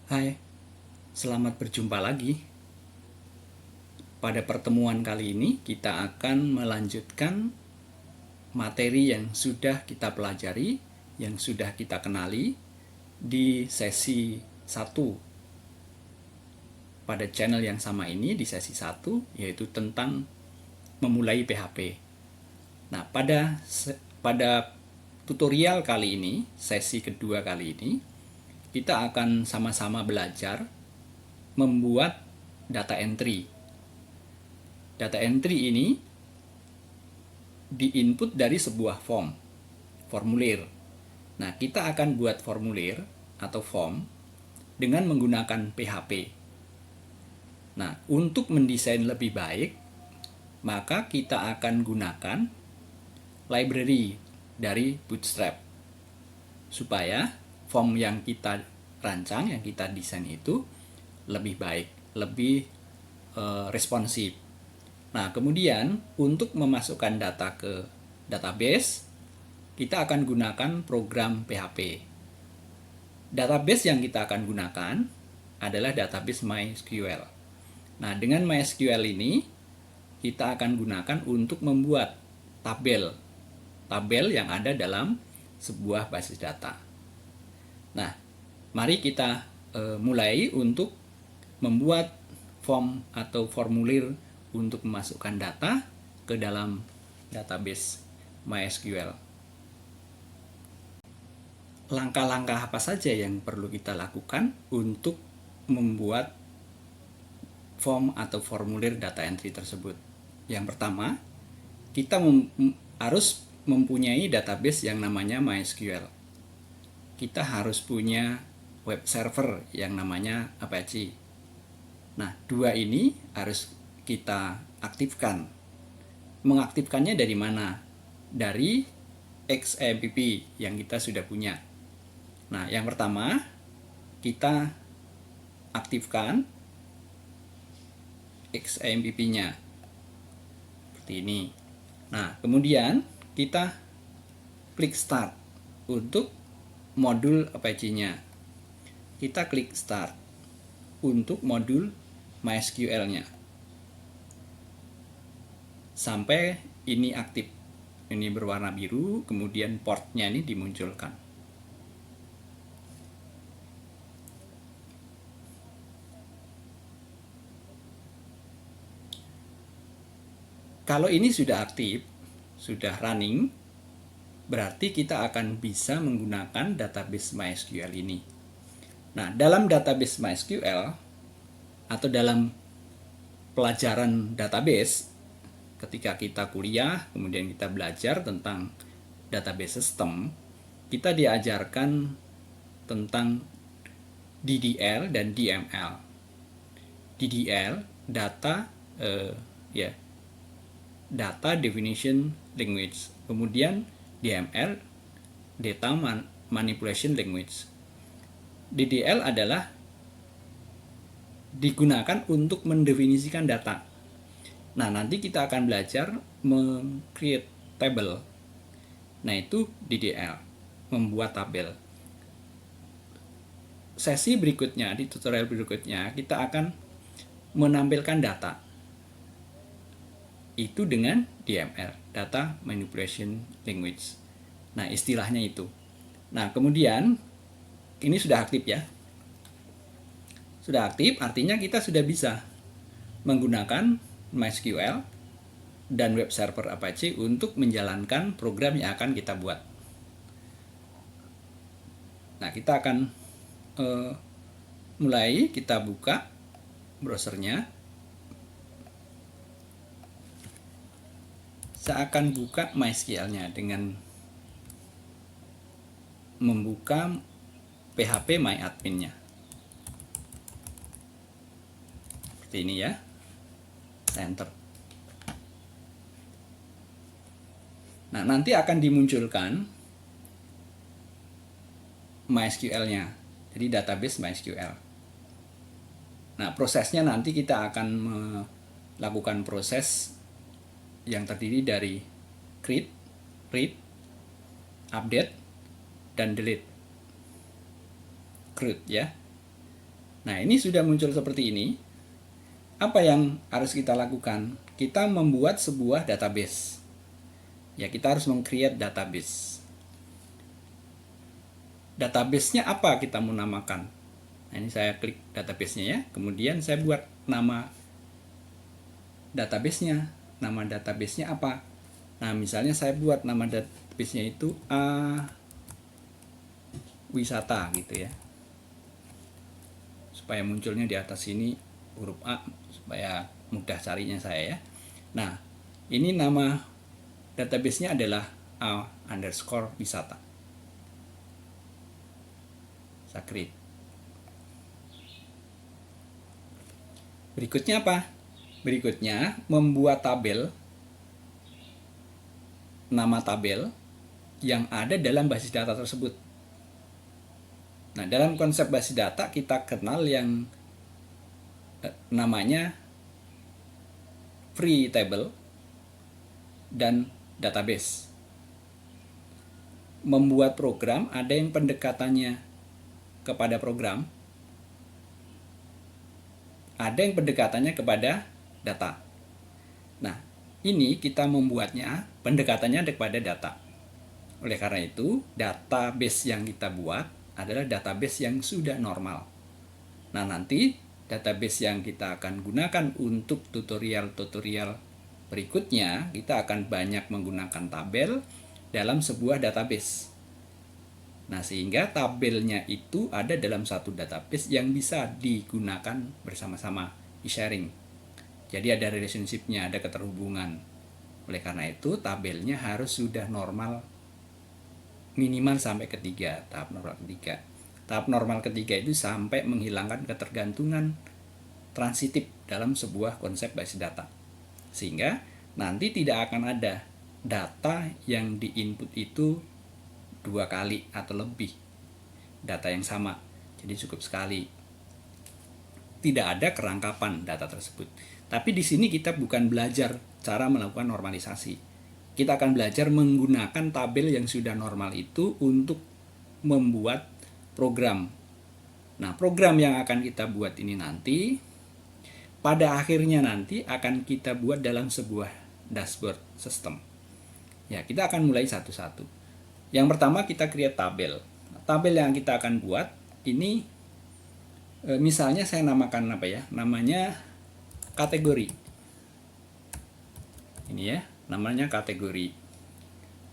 Hai, selamat berjumpa lagi. Pada pertemuan kali ini kita akan melanjutkan materi yang sudah kita pelajari, yang sudah kita kenali di sesi 1 pada channel yang sama ini, di sesi 1, yaitu tentang memulai PHP. Nah, pada tutorial kali ini, sesi kedua kali ini, kita akan sama-sama belajar membuat data entry. Data entry ini diinput dari sebuah formulir. Nah, kita akan buat formulir atau form dengan menggunakan PHP. Nah, untuk mendesain lebih baik, maka kita akan gunakan library dari Bootstrap supaya form yang kita rancang, yang kita desain itu lebih baik, lebih responsif. Nah, kemudian untuk memasukkan data ke database, kita akan gunakan program PHP. Database yang kita akan gunakan adalah database MySQL. Nah, dengan MySQL ini, kita akan gunakan untuk membuat tabel yang ada dalam sebuah basis data. Nah, mari kita mulai untuk membuat form atau formulir untuk memasukkan data ke dalam database MySQL. Langkah-langkah apa saja yang perlu kita lakukan untuk membuat form atau formulir data entry tersebut? Yang pertama, kita harus mempunyai database yang namanya MySQL. Kita harus punya web server yang namanya Apache. Nah, dua ini harus kita aktifkan. Mengaktifkannya dari mana? Dari XAMPP yang kita sudah punya. Nah, yang pertama kita aktifkan XAMPP-nya seperti ini. Nah, kemudian kita klik start untuk modul Apache-nya. Kita klik start untuk modul MySQL-nya. Sampai ini aktif, ini berwarna biru, kemudian portnya ini dimunculkan. Kalau ini sudah aktif, sudah running, berarti kita akan bisa menggunakan database MySQL ini. Nah, dalam database MySQL atau dalam pelajaran database, ketika kita kuliah, kemudian kita belajar tentang database system, kita diajarkan tentang DDL dan DML. DDL, data definition language. Kemudian DML, data manipulation language. DDL adalah digunakan untuk mendefinisikan data. Nah, nanti kita akan belajar meng-create table. Nah, itu DDL, membuat tabel. Sesi berikutnya, di tutorial berikutnya, kita akan menampilkan data. Itu dengan DML, Data Manipulation Language. Nah, istilahnya itu. Nah, kemudian, ini sudah aktif ya. Sudah aktif, artinya kita sudah bisa menggunakan MySQL dan web server Apache untuk menjalankan program yang akan kita buat. Nah, kita akan mulai, kita buka browsernya. Saya akan buka MySQL-nya dengan membuka PHP MyAdmin-nya. Seperti ini ya. Enter. Nah, nanti akan dimunculkan MySQL-nya. Jadi database MySQL. Nah, prosesnya nanti kita akan melakukan proses yang terdiri dari create, read, update, dan delete. Create ya. Nah, ini sudah muncul seperti ini. Apa yang harus kita lakukan? Kita membuat sebuah database. Ya, kita harus meng-create database. Database-nya apa kita mau namakan? Nah, ini saya klik database-nya ya. Kemudian saya buat nama database-nya. Nama database-nya apa? Nah, misalnya saya buat nama database-nya itu A wisata gitu ya. Supaya munculnya di atas sini huruf A supaya mudah carinya saya ya. Nah, ini nama database-nya adalah A_wisata. Saya create. Berikutnya apa? Berikutnya membuat tabel, nama tabel yang ada dalam basis data tersebut. Nah, dalam konsep basis data kita kenal yang namanya free table dan database. Membuat program ada yang pendekatannya kepada program, ada yang pendekatannya kepada data. Nah, ini kita membuatnya pendekatannya kepada data. Oleh karena itu, database yang kita buat adalah database yang sudah normal. Nah, nanti database yang kita akan gunakan untuk tutorial-tutorial berikutnya, kita akan banyak menggunakan tabel dalam sebuah database. Nah, sehingga tabelnya itu ada dalam satu database yang bisa digunakan bersama-sama, di-sharing. Jadi ada relationship-nya, ada keterhubungan. Oleh karena itu, tabelnya harus sudah normal minimal sampai ketiga, tahap normal ketiga. Tahap normal ketiga itu sampai menghilangkan ketergantungan transitif dalam sebuah konsep basis data. Sehingga nanti tidak akan ada data yang di-input itu 2 kali atau lebih data yang sama, jadi cukup sekali. Tidak ada kerangkapan data tersebut. Tapi di sini kita bukan belajar cara melakukan normalisasi. Kita akan belajar menggunakan tabel yang sudah normal itu untuk membuat program. Nah, program yang akan kita buat ini nanti pada akhirnya nanti akan kita buat dalam sebuah dashboard system. Ya, kita akan mulai satu-satu. Yang pertama kita create tabel. Tabel yang kita akan buat ini misalnya saya namakan apa ya? Namanya kategori. Ini ya, namanya kategori.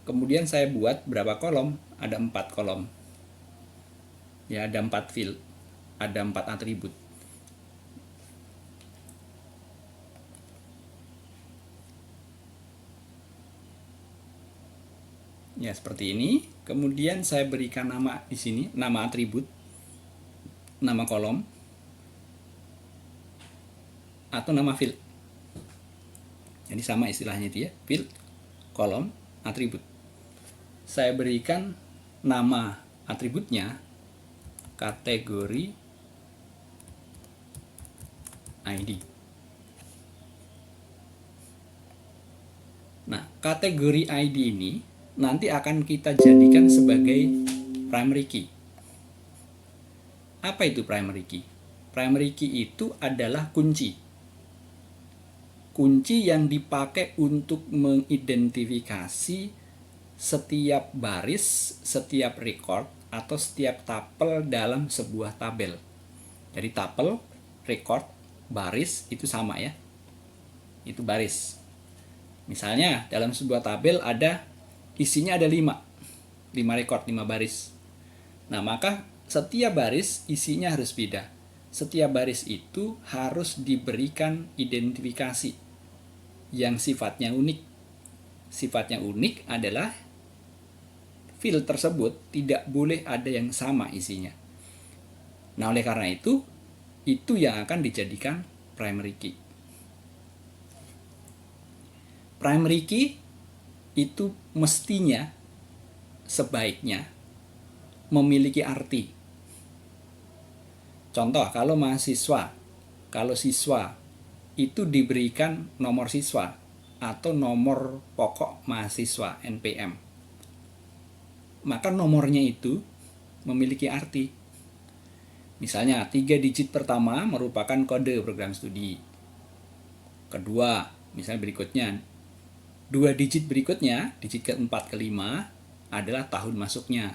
Kemudian saya buat berapa kolom? Ada 4 kolom. Ya, ada 4 field. Ada 4 atribut. Ya, seperti ini. Kemudian saya berikan nama di sini, nama atribut, nama kolom, atau nama field. Jadi sama istilahnya itu ya, field, kolom, atribut. Saya berikan nama atributnya kategori ID. Nah, kategori ID ini nanti akan kita jadikan sebagai primary key. Apa itu primary key? Primary key itu adalah kunci. Kunci yang dipakai untuk mengidentifikasi setiap baris, setiap record, atau setiap tapel dalam sebuah tabel. Jadi tapel, record, baris itu sama ya. Itu baris. Misalnya dalam sebuah tabel isinya ada 5 record, 5 baris. Nah, maka setiap baris isinya harus beda. Setiap baris itu harus diberikan identifikasi yang sifatnya unik. Sifatnya unik adalah field tersebut tidak boleh ada yang sama isinya. Nah, oleh karena itu yang akan dijadikan primary key. Primary key itu mestinya sebaiknya memiliki arti. Contoh, kalau siswa itu diberikan nomor siswa atau nomor pokok mahasiswa NPM, maka nomornya itu memiliki arti. Misalnya 3 digit pertama merupakan kode program studi. Kedua, misalnya berikutnya 2 digit berikutnya, digit keempat, kelima adalah tahun masuknya.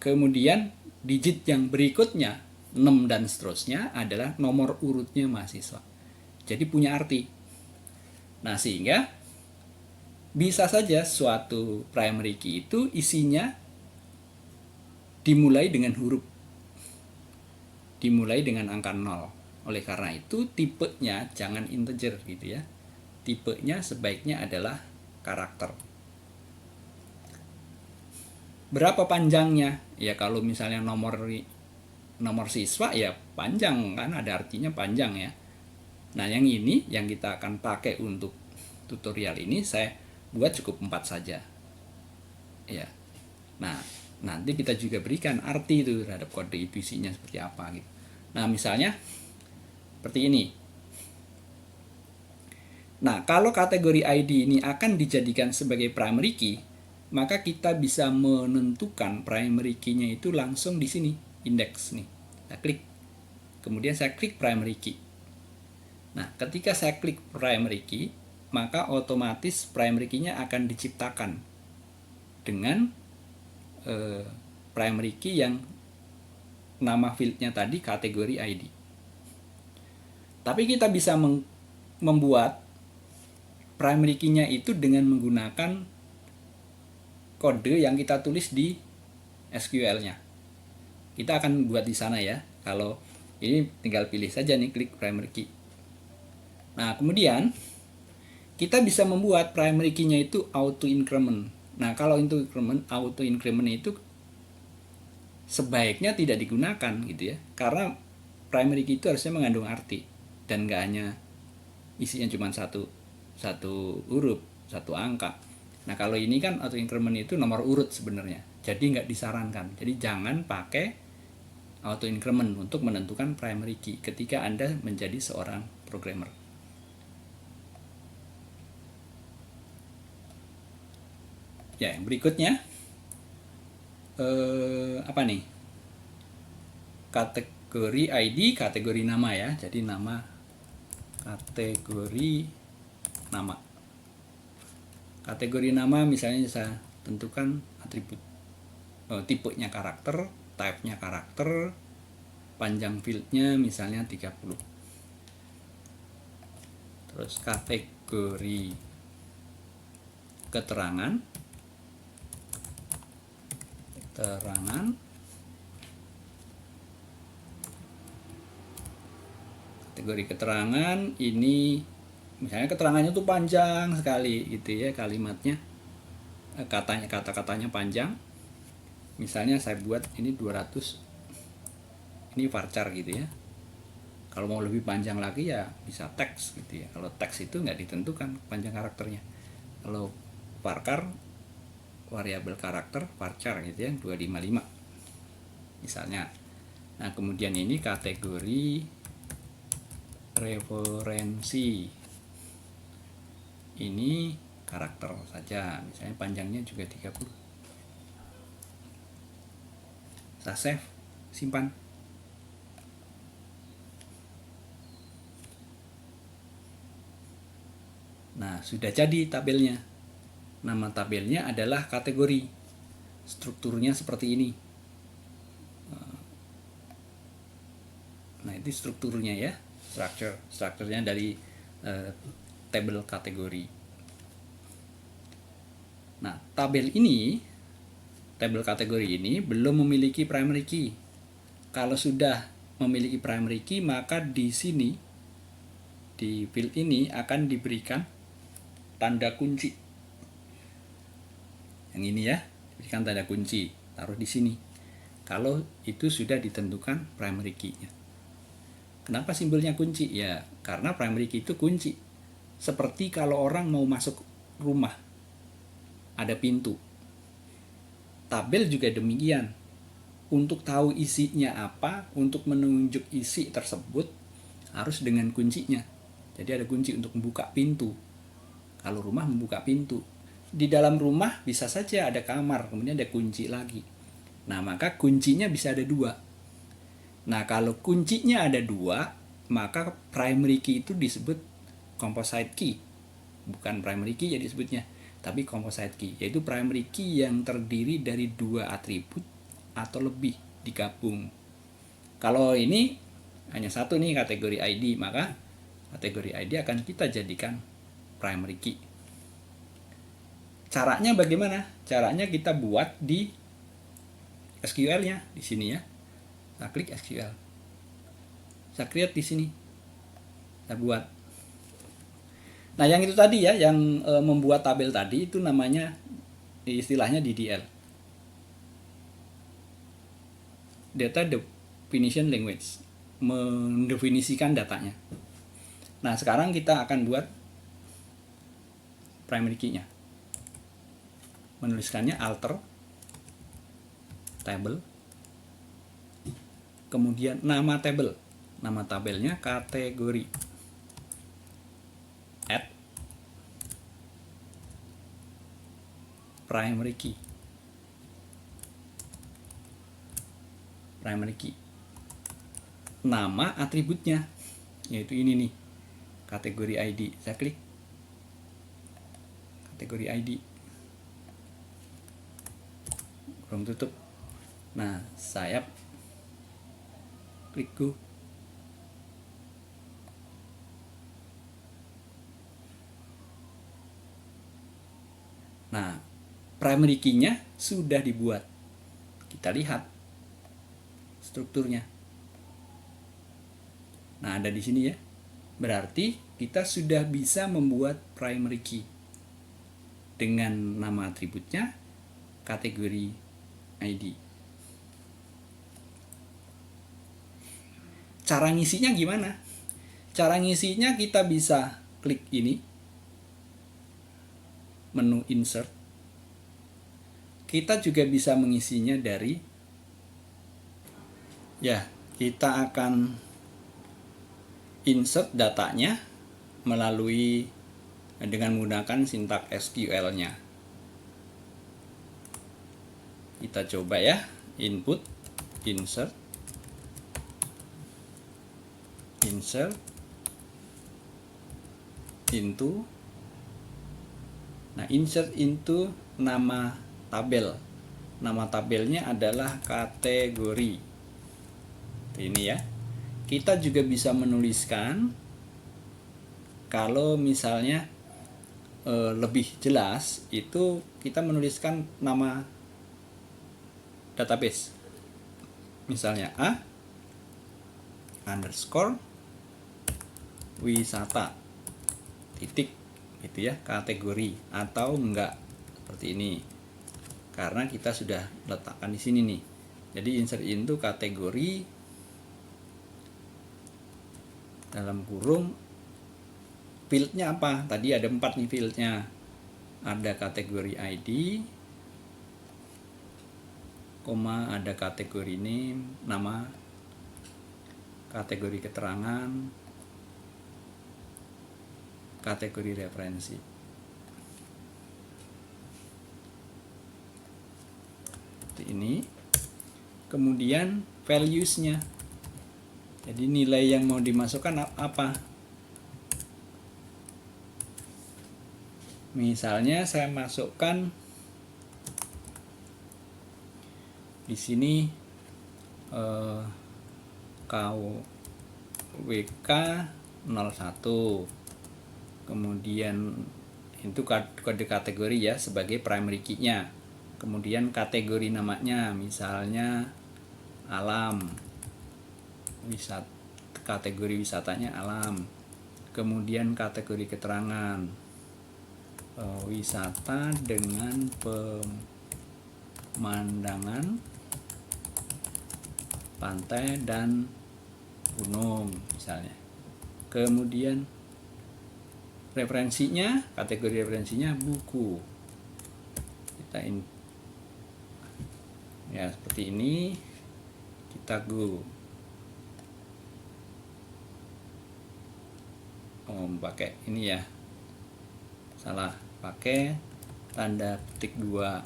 Kemudian digit yang berikutnya 6 dan seterusnya adalah nomor urutnya mahasiswa. Jadi punya arti. Nah, sehingga bisa saja suatu primary key itu isinya dimulai dengan huruf, dimulai dengan angka 0. Oleh karena itu tipenya jangan integer gitu ya. Tipenya sebaiknya adalah karakter. Berapa panjangnya? Ya kalau misalnya nomor siswa ya panjang kan, ada artinya panjang ya. Nah, yang ini yang kita akan pakai untuk tutorial ini saya buat cukup 4 saja. Ya. Nah, nanti kita juga berikan arti itu terhadap kode itu isinya seperti apa gitu. Nah, misalnya seperti ini. Nah, kalau kategori ID ini akan dijadikan sebagai primary key, maka kita bisa menentukan primary key-nya itu langsung di sini, index nih. Saya klik. Kemudian saya klik primary key. Nah, ketika saya klik primary key, maka otomatis primary key-nya akan diciptakan dengan primary key yang nama field-nya tadi kategori ID. Tapi kita bisa membuat primary key-nya itu dengan menggunakan kode yang kita tulis di SQL-nya. Kita akan buat di sana ya. Kalau ini tinggal pilih saja nih, klik primary key. Nah, kemudian kita bisa membuat primary key-nya itu auto increment. Nah, kalau itu auto increment itu sebaiknya tidak digunakan gitu ya. Karena primary key itu harusnya mengandung arti dan nggak hanya isinya cuma satu huruf, satu angka. Nah, kalau ini kan auto increment itu nomor urut sebenarnya. Jadi nggak disarankan. Jadi jangan pakai auto increment untuk menentukan primary key ketika Anda menjadi seorang programmer. Ya, yang berikutnya apa nih? Kategori ID, kategori nama ya. Jadi nama, kategori nama. Kategori nama misalnya saya tentukan atribut, tipenya karakter, type-nya karakter, panjang field-nya misalnya 30. Terus kategori keterangan, kategori keterangan ini misalnya keterangannya tuh panjang sekali gitu ya, kalimatnya, kata-katanya panjang. Misalnya saya buat ini 200, ini varchar gitu ya. Kalau mau lebih panjang lagi ya bisa teks gitu ya. Kalau teks itu nggak ditentukan panjang karakternya. Kalau varchar, variabel karakter varchar gitu ya, 255 misalnya. Nah, kemudian ini kategori referensi, ini karakter saja, misalnya panjangnya juga 30. Saya save, simpan. Nah, sudah jadi tabelnya. Nama tabelnya adalah kategori. Strukturnya seperti ini. Nah, itu strukturnya ya. Strukturnya dari tabel kategori. Nah, tabel kategori ini belum memiliki primary key. Kalau sudah memiliki primary key, maka di sini, di field ini akan diberikan tanda kunci. Yang ini ya, diberikan tanda kunci, taruh di sini. Kalau itu sudah ditentukan primary key-nya. Kenapa simbolnya kunci? Ya, karena primary key itu kunci. Seperti kalau orang mau masuk rumah, ada pintu. Tabel juga demikian. Untuk tahu isinya apa, untuk menunjuk isi tersebut, harus dengan kuncinya. Jadi ada kunci untuk membuka pintu. Kalau rumah membuka pintu. Di dalam rumah bisa saja ada kamar, kemudian ada kunci lagi. Nah, maka kuncinya bisa ada 2. Nah, kalau kuncinya ada 2, maka primary key itu disebut composite key. Bukan primary key ya disebutnya, tapi composite key, yaitu primary key yang terdiri dari 2 atribut atau lebih digabung. Kalau ini hanya satu nih kategori ID, maka kategori ID akan kita jadikan primary key. Caranya bagaimana? Caranya kita buat di SQL-nya di sini ya. Kita klik SQL. Saya create di sini. Saya buat. Nah, yang itu tadi ya, yang membuat tabel tadi itu namanya istilahnya DDL. Data Definition Language. Mendefinisikan datanya. Nah, sekarang kita akan buat primary key-nya. Menuliskannya alter table, kemudian nama table, nama tabelnya kategori, add primary key, nama atributnya yaitu ini nih, kategori ID. Saya klik kategori ID, belum tutup. Nah, saya klik go. Nah, primary key-nya sudah dibuat. Kita lihat strukturnya. Nah, ada di sini ya. Berarti kita sudah bisa membuat primary key dengan nama atributnya kategori ID. Cara ngisinya gimana? Cara ngisinya kita bisa klik ini, menu insert. Kita juga bisa mengisinya dari, ya, kita akan insert datanya melalui dengan menggunakan sintak SQL-nya. Kita coba ya, input, insert into. Nah, insert into nama tabel. Nama tabelnya adalah kategori. Ini ya. Kita juga bisa menuliskan, kalau misalnya lebih jelas itu kita menuliskan nama database. Misalnya A underscore wisata titik gitu ya, kategori, atau enggak seperti ini, karena kita sudah letakkan di sini nih. Jadi insert into kategori dalam kurung fieldnya apa, tadi ada 4 nih fieldnya, ada kategori ID, ada kategori name, nama, kategori keterangan, kategori referensi. Seperti ini. Kemudian values-nya. Jadi nilai yang mau dimasukkan apa? Misalnya saya masukkan di sini KWK 01. Kemudian itu kode kategori ya sebagai primary key-nya. Kemudian kategori namanya misalnya alam, kategori wisatanya alam. Kemudian kategori keterangan wisata dengan pemandangan pantai dan gunung misalnya. Kemudian referensinya, kategori referensinya buku. Kita ya seperti ini. Kita go. Pakai ini ya. Salah, pakai tanda petik 2.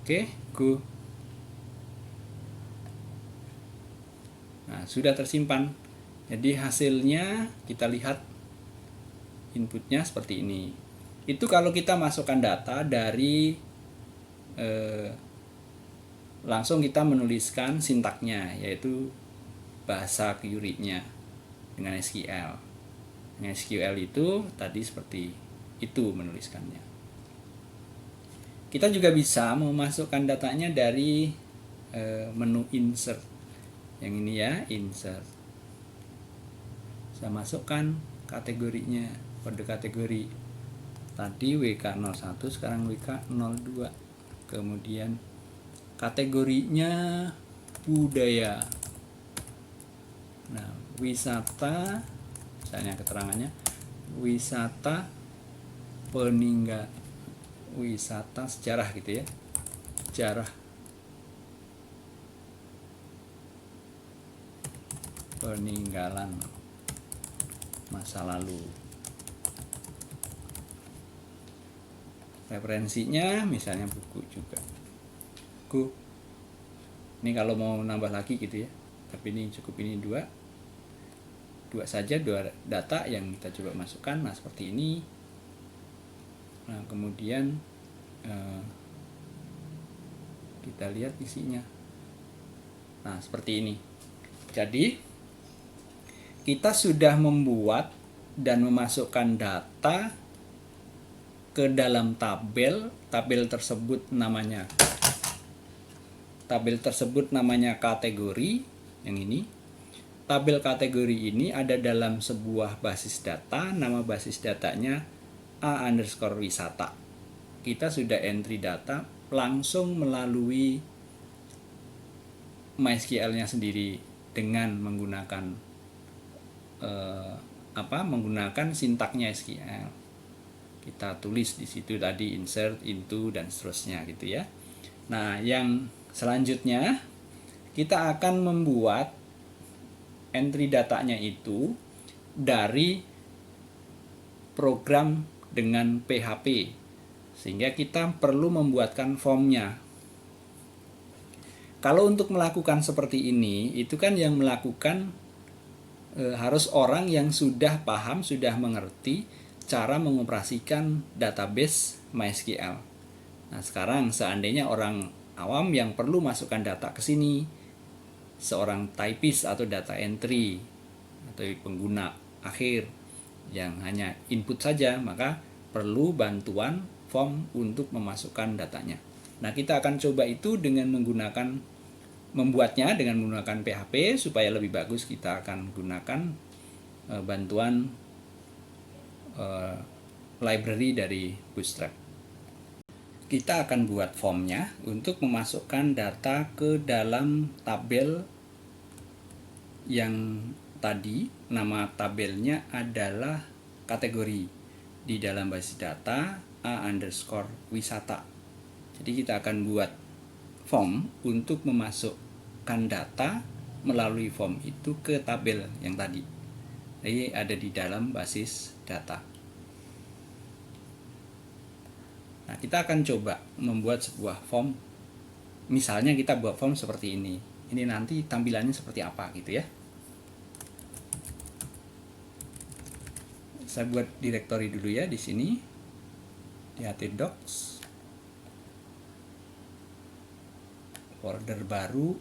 Oke, go. Nah, sudah tersimpan. Jadi hasilnya kita lihat inputnya seperti ini. Itu kalau kita masukkan data dari langsung kita menuliskan sintaknya, yaitu bahasa query-nya dengan SQL. Dengan SQL itu tadi seperti itu menuliskannya. Kita juga bisa memasukkan datanya dari menu insert. Yang ini ya, insert. Saya masukkan kategorinya, kode kategori. Tadi WK01, sekarang WK02. Kemudian kategorinya budaya. Nah, wisata, misalnya keterangannya wisata peninggal, wisata sejarah gitu ya, sejarah peninggalan masa lalu. Referensinya misalnya buku juga. Buku. Ini kalau mau nambah lagi gitu ya. Tapi ini cukup, ini dua saja, dua data yang kita coba masukkan. Nah, seperti ini. Nah, kemudian kita lihat isinya. Nah, seperti ini. Jadi kita sudah membuat dan memasukkan data ke dalam tabel. Tabel tersebut namanya kategori, yang ini. Tabel kategori ini ada dalam sebuah basis data. Nama basis datanya A_wisata. Kita sudah entry data langsung melalui MySQL-nya sendiri dengan menggunakan menggunakan sintaknya SQL. Kita tulis di situ tadi insert, into, dan seterusnya gitu ya. Nah, yang selanjutnya kita akan membuat entry datanya itu dari program dengan PHP, sehingga kita perlu membuatkan formnya. Kalau untuk melakukan seperti ini, itu kan yang melakukan harus orang yang sudah paham, sudah mengerti cara mengoperasikan database MySQL. Nah, sekarang seandainya orang awam yang perlu masukkan data ke sini, seorang typist atau data entry atau pengguna akhir yang hanya input saja, maka perlu bantuan form untuk memasukkan datanya. Nah, kita akan coba itu dengan membuatnya dengan menggunakan PHP. Supaya lebih bagus, kita akan gunakan bantuan library dari Bootstrap. Kita akan buat formnya untuk memasukkan data ke dalam tabel yang tadi. Nama tabelnya adalah kategori di dalam basis data A_wisata. Jadi kita akan buat form untuk memasukkan data melalui form itu ke tabel yang tadi. Jadi ada di dalam basis data. Nah, kita akan coba membuat sebuah form. Misalnya kita buat form seperti ini. Ini nanti tampilannya seperti apa gitu ya. Saya buat directory dulu ya di sini. Di htdocs. Folder baru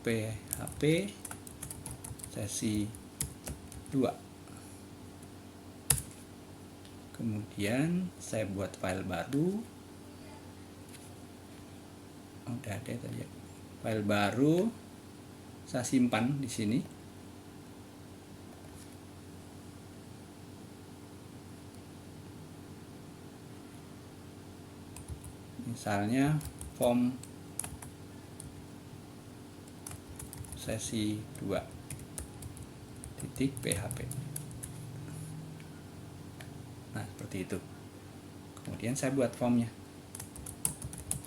PHP sesi 2. Kemudian saya buat file baru. Udah ada tadi ya. File baru saya simpan di sini. Misalnya form sesi 2 .php. Nah, seperti itu. Kemudian saya buat formnya.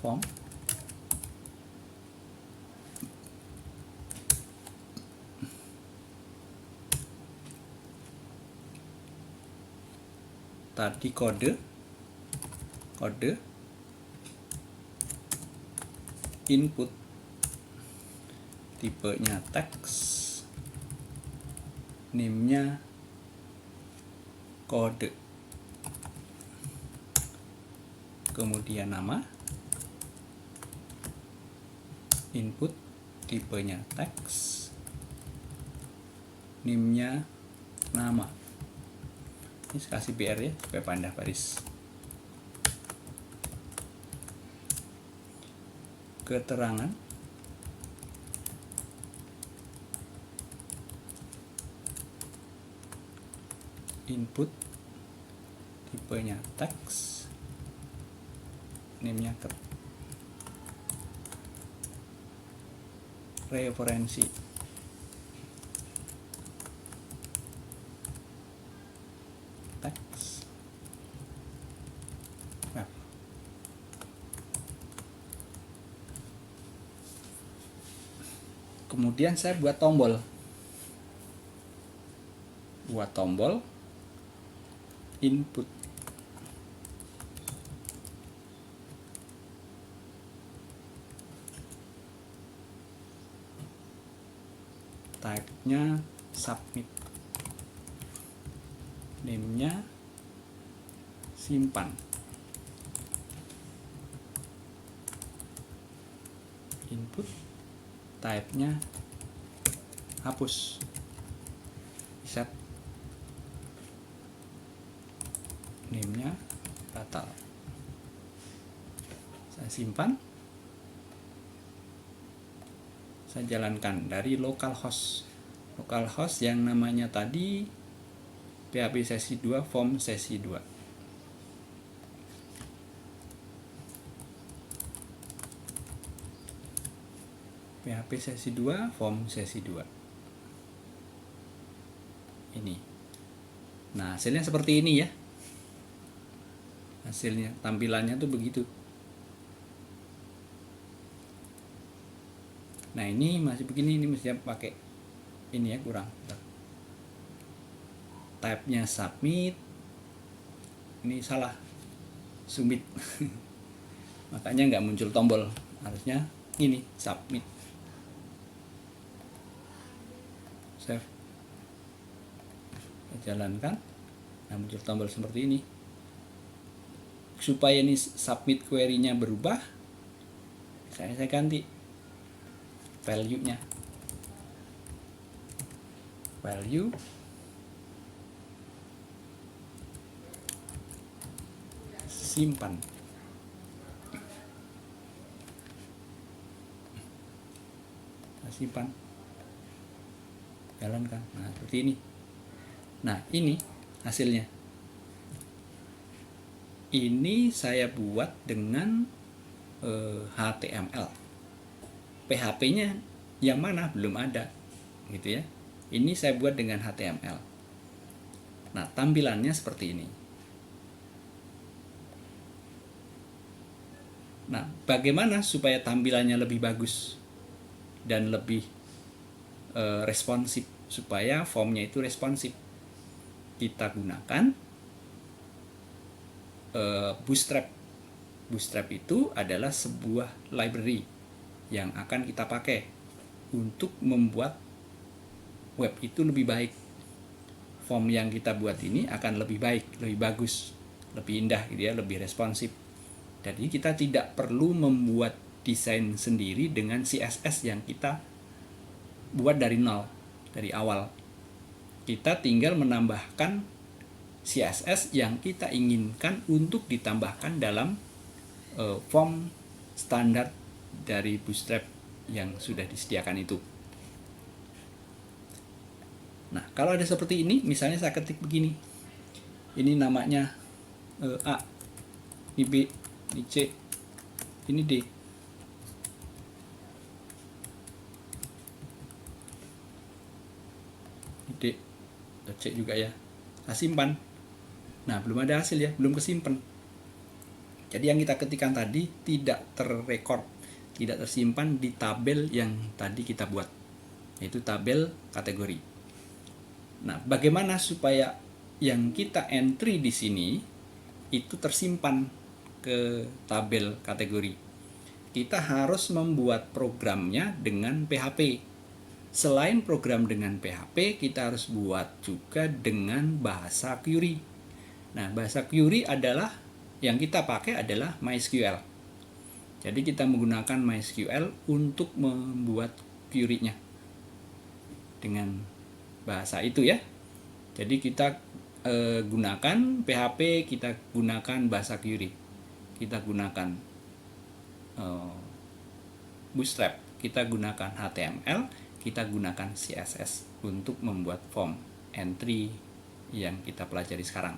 Form tadi kode input, tipenya teks, name-nya kode, kemudian nama, input, tipenya teks, name-nya nama. Ini kasih BR ya supaya pindah baris. Keterangan, input, tipenya teks, name-nya referensi, teks, web. Kemudian saya buat tombol, input, type-nya submit, name-nya simpan, input, type-nya hapus, set, name-nya batal. Saya simpan, saya jalankan dari localhost yang namanya tadi PHP sesi 2 form sesi 2. PHP sesi 2 form sesi 2 ini. Nah, hasilnya seperti ini ya. Hasilnya, tampilannya tuh begitu. Nah, ini masih begini, ini mestinya pakai ini ya, kurang. Type-nya submit. Ini salah. Submit. Makanya nggak muncul tombol. Harusnya ini submit. Save. Jalankan. Nah, muncul tombol seperti ini. Supaya ini submit query-nya berubah, saya ganti value-nya. Value simpan. Simpan. Jalankan. Nah, seperti ini. Nah, ini hasilnya. Ini saya buat dengan HTML. PHP-nya yang mana belum ada, gitu ya. Ini saya buat dengan HTML. Nah, tampilannya seperti ini. Nah, bagaimana supaya tampilannya lebih bagus dan lebih responsif, supaya formnya itu responsif? Kita gunakan Bootstrap. Bootstrap itu adalah sebuah library yang akan kita pakai untuk membuat web itu lebih baik. Form yang kita buat ini akan lebih baik, lebih bagus, lebih indah gitu ya, lebih responsif. Jadi kita tidak perlu membuat desain sendiri dengan CSS yang kita buat dari nol, dari awal. Kita tinggal menambahkan CSS yang kita inginkan untuk ditambahkan dalam form standar dari Bootstrap yang sudah disediakan itu. Nah, kalau ada seperti ini, misalnya saya ketik begini, ini namanya A, ini B, ini C, ini D. Ini D, C juga ya. Saya simpan. Nah, belum ada hasil ya, belum kesimpan. Jadi yang kita ketikkan tadi tidak terrekord, tidak tersimpan di tabel yang tadi kita buat, yaitu tabel kategori. Nah, bagaimana supaya yang kita entry di sini itu tersimpan ke tabel kategori? kita harus membuat programnya dengan PHP. Selain program dengan PHP, kita harus buat juga dengan bahasa query. Nah, bahasa query adalah yang kita pakai adalah MySQL. Jadi kita menggunakan MySQL untuk membuat query-nya dengan bahasa itu ya. Jadi kita gunakan PHP, kita gunakan bahasa query, kita gunakan Bootstrap, kita gunakan HTML, kita gunakan CSS untuk membuat form entry yang kita pelajari sekarang.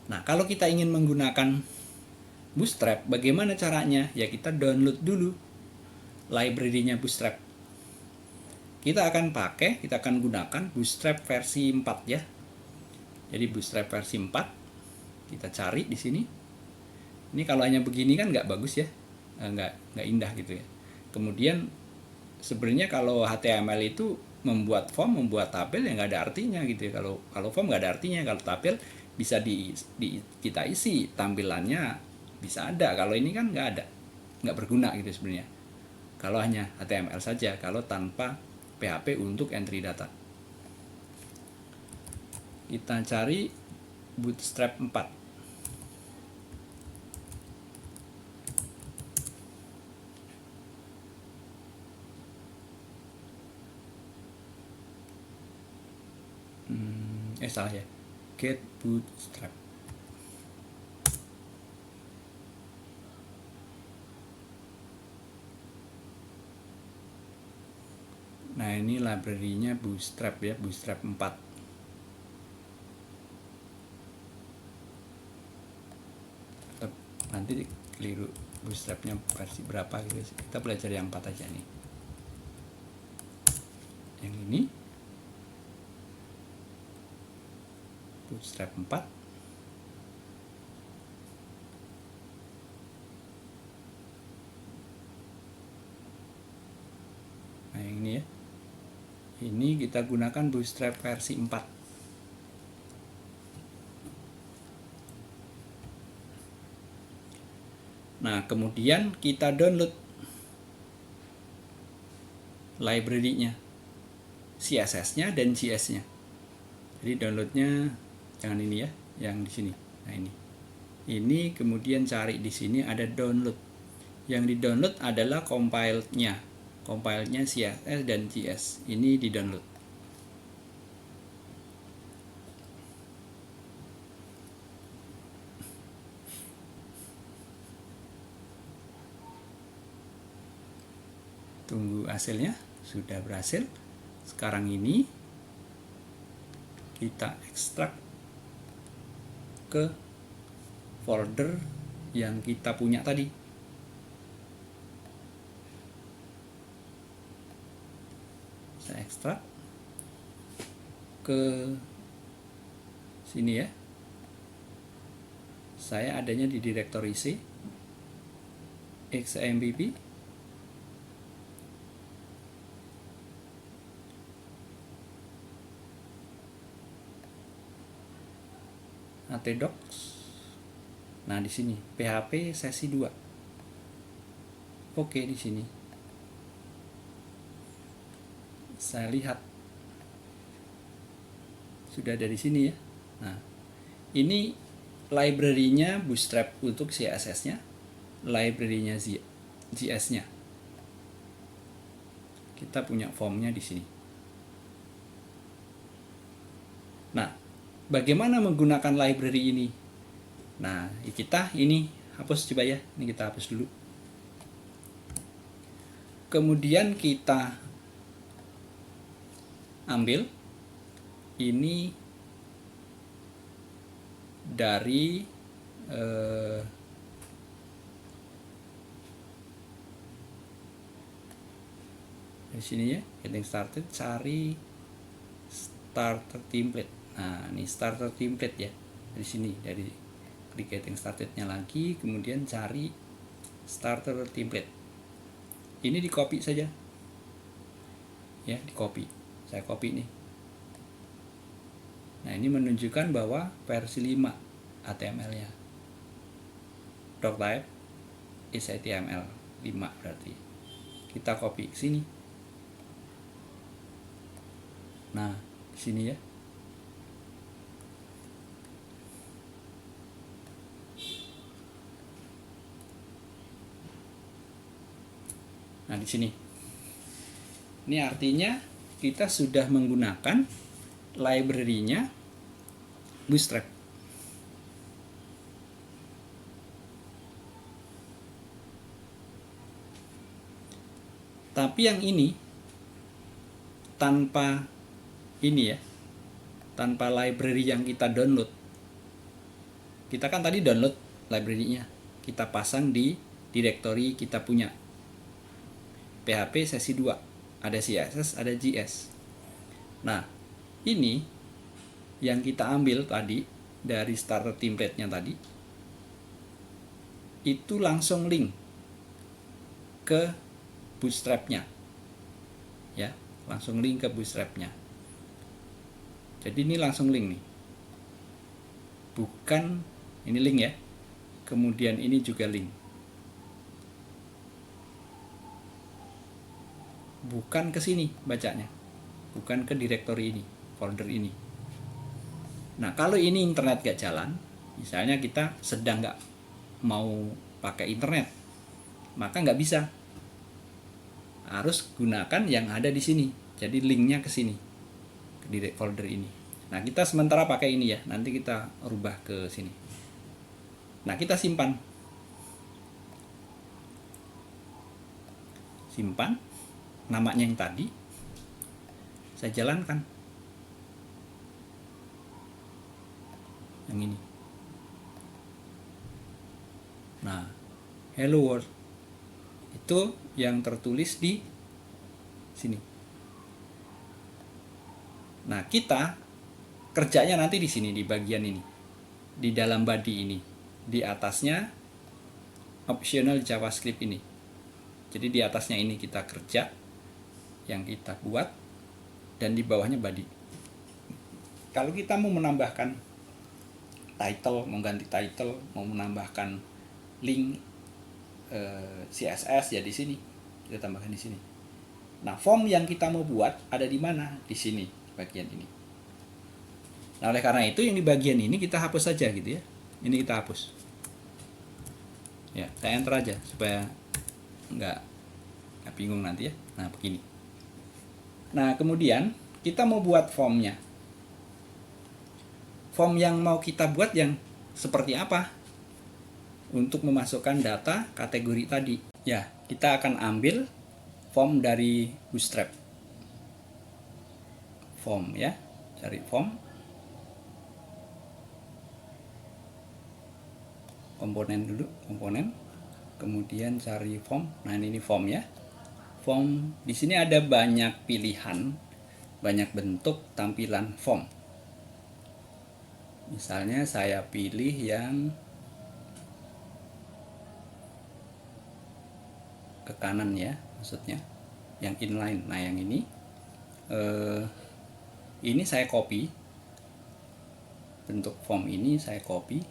Nah, kalau kita ingin menggunakan Bootstrap, bagaimana caranya? Ya, kita download dulu library-nya Bootstrap. Kita akan gunakan Bootstrap versi 4 ya. Jadi Bootstrap versi 4, kita cari di sini. Ini kalau hanya begini kan nggak bagus ya, nggak indah gitu ya. Kemudian sebenarnya kalau HTML itu membuat form, membuat tabel yang nggak ada artinya gitu ya. Kalau form nggak ada artinya, kalau tabel bisa kita isi, tampilannya bisa ada. Kalau ini kan nggak ada, nggak berguna gitu sebenarnya. Kalau hanya HTML saja, kalau tanpa PHP untuk entry data. Kita cari Bootstrap 4. Salah ya, get Bootstrap. Nah, ini library-nya Bootstrap ya, Bootstrap 4. Nanti keliru Bootstrap-nya versi berapa gitu. Kita belajar yang 4 aja nih. Yang ini Bootstrap 4. Nah, yang ini ya. Ini kita gunakan Bootstrap versi 4. Nah, kemudian kita download library-nya, CSS-nya dan JS-nya. Jadi downloadnya jangan ini ya, yang di sini. Nah, ini kemudian cari di sini ada download. Yang di download adalah compile-nya CSS dan JS. Ini di download. Tunggu hasilnya, sudah berhasil. Sekarang ini kita ekstrak ke folder yang kita punya tadi. Saya ekstrak ke sini ya. Saya adanya di directory C, xampp, htdocs. Nah, di sini PHP sesi 2. Oke, di sini saya lihat sudah ada di sini ya. Nah, ini library-nya Bootstrap untuk CSS-nya, library-nya JS-nya. Kita punya form-nya di sini. Nah, bagaimana menggunakan library ini? Nah, kita ini hapus coba ya. Ini kita hapus dulu. Kemudian kita ambil ini dari sini ya, getting started, cari starter template. Nah, ini starter template ya. Dari sini, dari klik getting started-nya lagi, kemudian cari starter template. Ini di copy saja. Ya, di copy. Saya copy nih. Nah, ini menunjukkan bahwa versi 5 HTML-nya. Doctype is.html 5 berarti. Kita copy ke sini. Nah, di sini ya. Nah, di sini. Ini artinya kita sudah menggunakan library-nya Bootstrap. Tapi yang ini tanpa ini ya, tanpa library yang kita download. Kita kan tadi download library-nya, kita pasang di directory kita punya PHP sesi 2, ada CSS, ada JS. Nah, ini yang kita ambil tadi dari starter template-nya tadi, itu langsung link ke Bootstrap-nya, ya, langsung link ke Bootstrap-nya. Jadi ini langsung link nih, bukan ini link ya, kemudian ini juga link, bukan ke sini bacanya, bukan ke directory ini, folder ini. Nah, kalau ini internet gak jalan, misalnya kita sedang gak mau pakai internet, maka nggak bisa, harus gunakan yang ada di sini. Jadi linknya ke sini, ke direct folder ini. Nah, kita sementara pakai ini ya, nanti kita rubah ke sini. Nah, kita simpan, namanya yang tadi, saya jalankan yang ini. Nah, hello world itu yang tertulis di sini. Nah, kita kerjanya nanti di sini, di bagian ini, di dalam body ini, di atasnya optional JavaScript ini. Jadi di atasnya ini kita kerja yang kita buat, dan di bawahnya body. Kalau kita mau menambahkan title, mau ganti title, mau menambahkan link CSS ya di sini, kita tambahkan di sini. Nah, form yang kita mau buat ada di mana? Di sini, bagian ini. Nah, oleh karena itu yang di bagian ini kita hapus saja gitu ya. Ini kita hapus. Ya, saya enter aja supaya nggak bingung nanti ya. Nah, begini. Nah, kemudian kita mau buat formnya. Form yang mau kita buat yang seperti apa? Untuk memasukkan data kategori tadi. Ya, kita akan ambil form dari Bootstrap. Form ya, cari form. Komponen dulu, komponen. Kemudian cari form. Nah, ini form ya. Form di sini ada banyak pilihan, banyak bentuk tampilan form. Misalnya saya pilih yang ke kanan ya, maksudnya yang inline. Nah, yang ini saya copy, bentuk form ini saya copy,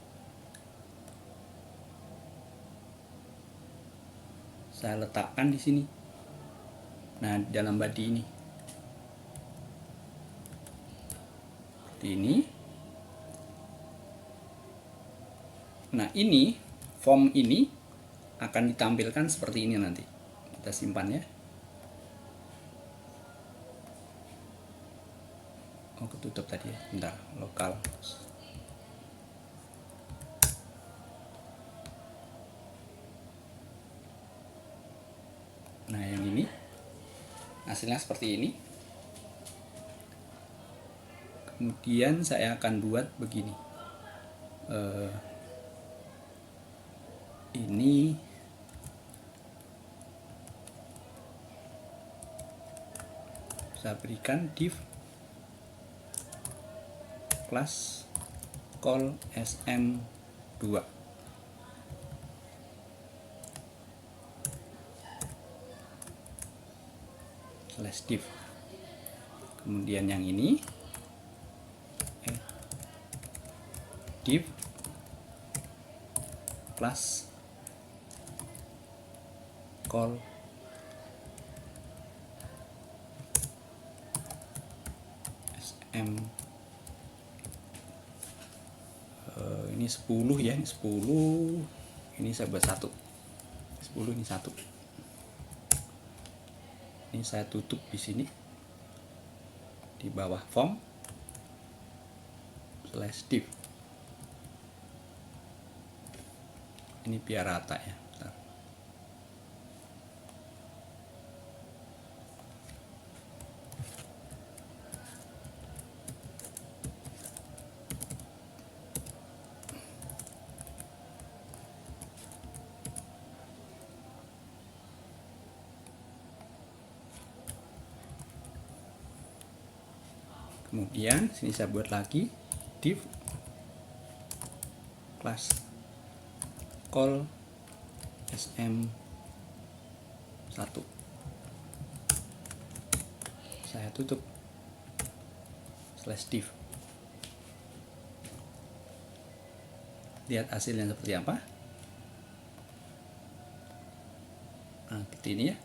saya letakkan di sini. Nah, di dalam body ini seperti ini. Nah, ini form ini akan ditampilkan seperti ini nanti. Kita simpan ya. Oh, ketutup tadi ya. Bentar, lokal. Nah, yang ini hasilnya seperti ini. Kemudian saya akan buat begini. Ini saya berikan div class call sm2. /div. Kemudian yang ini div plus call sm ini 10 ya, ini 10, ini saya buat 1, 10 ini 1, ini saya tutup di sini di bawah form /div. Ini biar rata ya. Bentar. Kemudian sini saya buat lagi div class call sm1, saya tutup /div. Lihat hasilnya seperti apa. Nah, seperti ini ya.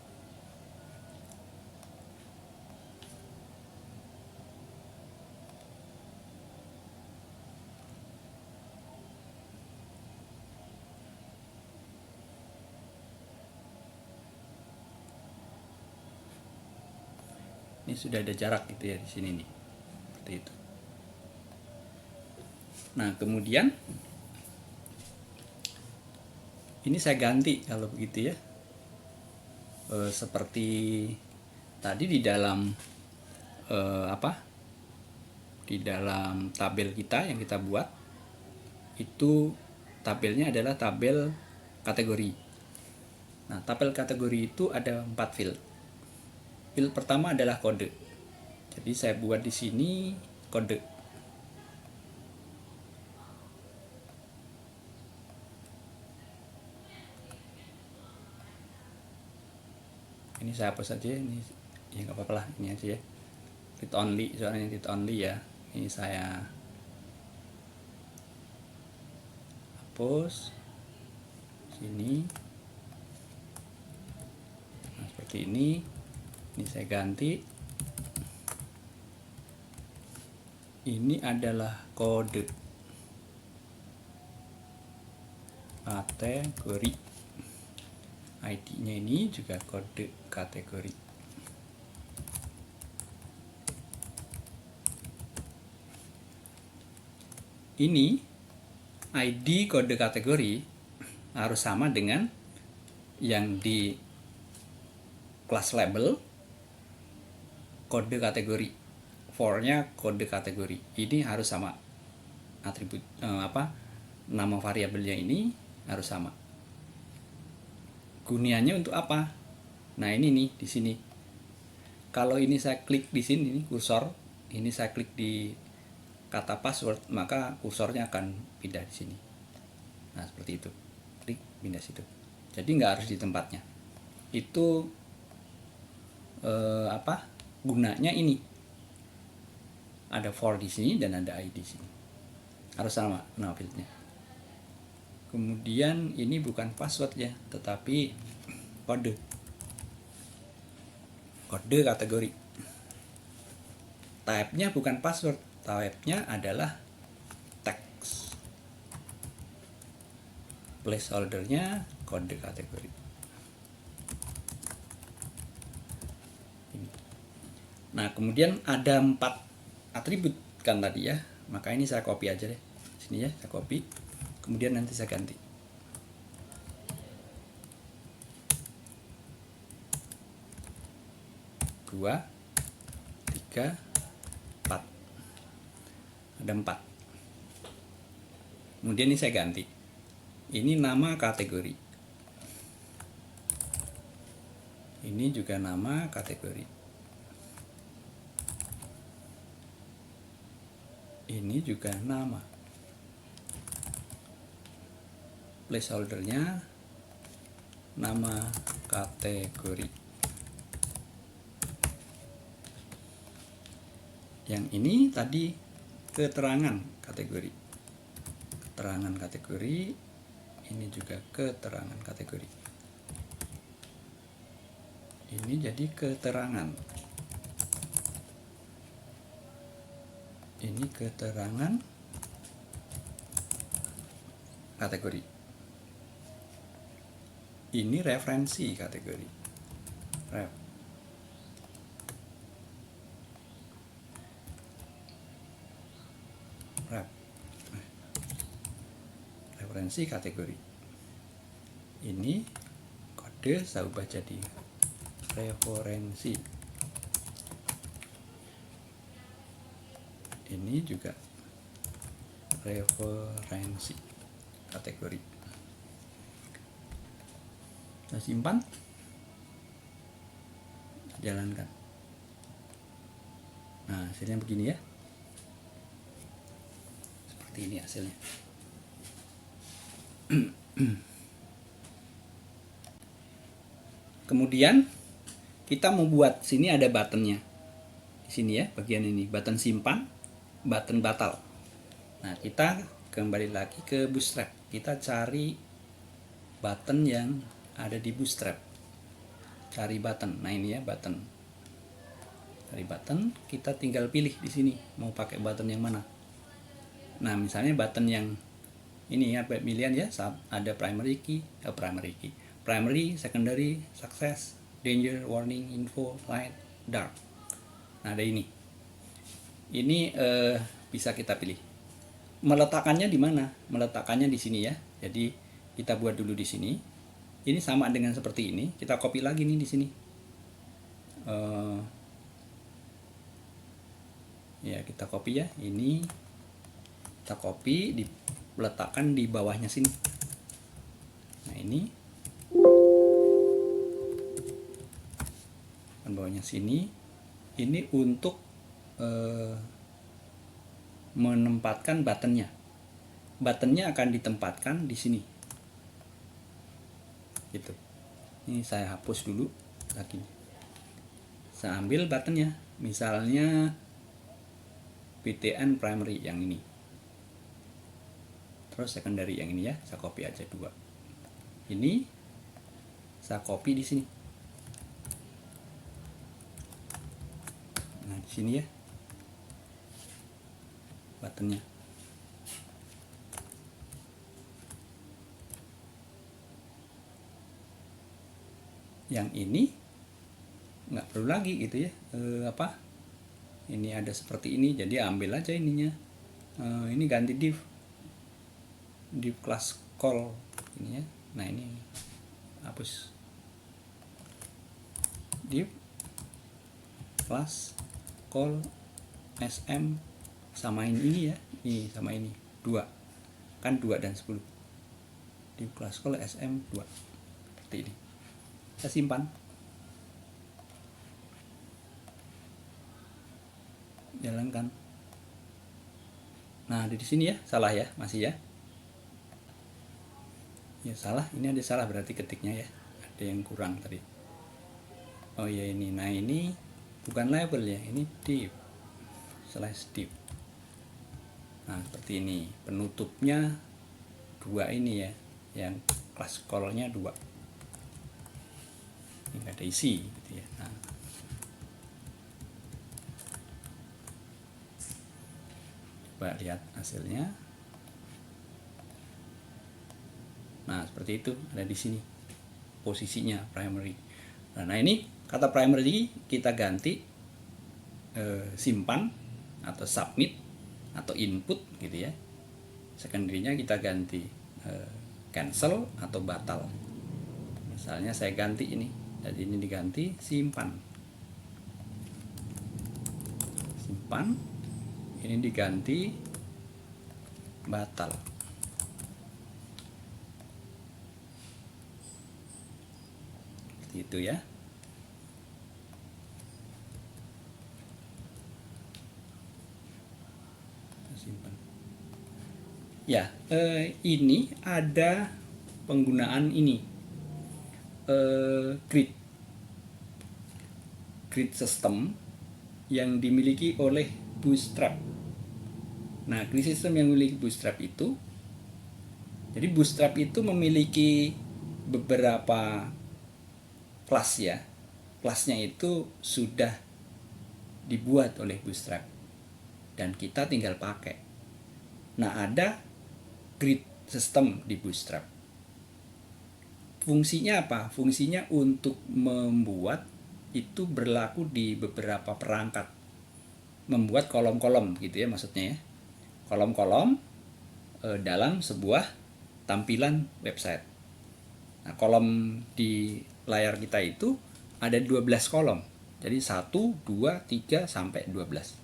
Ini sudah ada jarak gitu ya di sini nih, seperti itu. Nah kemudian ini saya ganti kalau begitu ya, seperti tadi di dalam di dalam tabel kita yang kita buat itu, tabelnya adalah tabel kategori. Nah tabel kategori itu ada 4 field. Field pertama adalah kode. Jadi saya buat di sini kode. Ini saya hapus saja, ini ya nggak apa-apa lah, ini aja ya. Read only, soalnya read only ya. Ini saya hapus sini. Nah, seperti ini. Ini saya ganti. Ini adalah kode kategori. ID-nya ini juga kode kategori. Ini ID kode kategori harus sama dengan yang di kelas label kode kategori. For-nya kode kategori. Ini harus sama. Atribut nama variabelnya ini harus sama. Gunanya untuk apa? Nah, ini nih di sini. Kalau ini saya klik di sini nih kursor, ini saya klik di kata password, maka kursornya akan pindah di sini. Nah, seperti itu. Klik pindah situ. Jadi nggak harus di tempatnya. Itu gunanya ini. Ada for di sini dan ada ID di sini. Harus sama nama fieldnya. Kemudian ini bukan password ya, tetapi kode. Kode kategori. Type-nya bukan password, type-nya adalah text. Placeholder-nya kode kategori. Nah, kemudian ada 4 atribut kan tadi ya. Maka ini saya copy aja deh. Sini ya, saya copy. Kemudian nanti saya ganti. Dua, 3, 4. Ada 4. Kemudian ini saya ganti. Ini nama kategori. Ini juga nama kategori. Ini juga nama. Placeholder-nya nama kategori. Yang ini tadi keterangan kategori. Keterangan kategori. Ini juga keterangan kategori. Ini jadi keterangan. Ini keterangan kategori. Ini referensi kategori. Ref. Referensi kategori. Ini kode saya ubah jadi referensi. Ini juga referensi kategori. Kita simpan, jalankan. Nah, hasilnya begini ya. Seperti ini hasilnya. Kemudian kita membuat, sini ada buttonnya. Di sini ya, bagian ini, button simpan, button batal. Nah, kita kembali lagi ke Bootstrap. Kita cari button yang ada di Bootstrap. Cari button. Nah, ini ya button. Cari button, kita tinggal pilih di sini mau pakai button yang mana. Nah, misalnya button yang ini ya, pilihan ya, ada primary key, primary, secondary, success, danger, warning, info, light, dark. Nah, ada ini. Ini bisa kita pilih. Meletakkannya di mana? Meletakkannya di sini ya. Jadi kita buat dulu di sini. Ini sama dengan seperti ini. Kita copy lagi nih di sini. Ya, kita copy ya. Ini kita copy, diletakkan di bawahnya sini. Nah, ini bawahnya sini. Ini untuk menempatkan buttonnya. Buttonnya akan ditempatkan di sini. Gitu. Ini saya hapus dulu lagi. Saya ambil buttonnya. Misalnya PTN primary yang ini. Terus secondary yang ini ya, saya copy aja 2. Ini saya copy di sini. Nah, di sini ya buttonnya. Yang ini nggak perlu lagi gitu ya. Ini ada seperti ini, jadi ambil aja ininya. Ini ganti div class call ini ya. Nah, ini hapus div class call sm, samain ini ya, ini sama ini 2 kan, 2 dan 10. Div class call sm 2 seperti ini. Kita simpan, jalankan. Nah, di sini ya salah ya, masih ya. Ya salah, ini ada salah berarti ketiknya ya, ada yang kurang tadi. Oh ya, ini. Nah, ini bukan label ya, ini div slash div. Nah, seperti ini. Penutupnya 2 ini ya, yang class call-nya 2. Ini nggak ada isi gitu ya. Nah, coba lihat hasilnya. Nah, seperti itu, ada di sini posisinya primary. Nah, ini kata primary kita ganti simpan atau submit atau input gitu ya. Secondary-nya kita ganti cancel atau batal. Misalnya saya ganti ini, jadi ini diganti simpan. Simpan, ini diganti batal. Seperti itu ya. Simpan. Ya, ini ada penggunaan ini grid system yang dimiliki oleh Bootstrap. Nah, grid system yang memiliki Bootstrap itu, jadi Bootstrap itu memiliki beberapa kelas ya. kelasnya itu sudah dibuat oleh Bootstrap dan kita tinggal pakai. Nah, ada grid system di Bootstrap. Fungsinya apa? Fungsinya untuk membuat itu berlaku di beberapa perangkat. Membuat kolom-kolom gitu ya maksudnya ya. Kolom-kolom dalam sebuah tampilan website. Nah, kolom di layar kita itu ada 12 kolom. Jadi 1, 2, 3 sampai 12.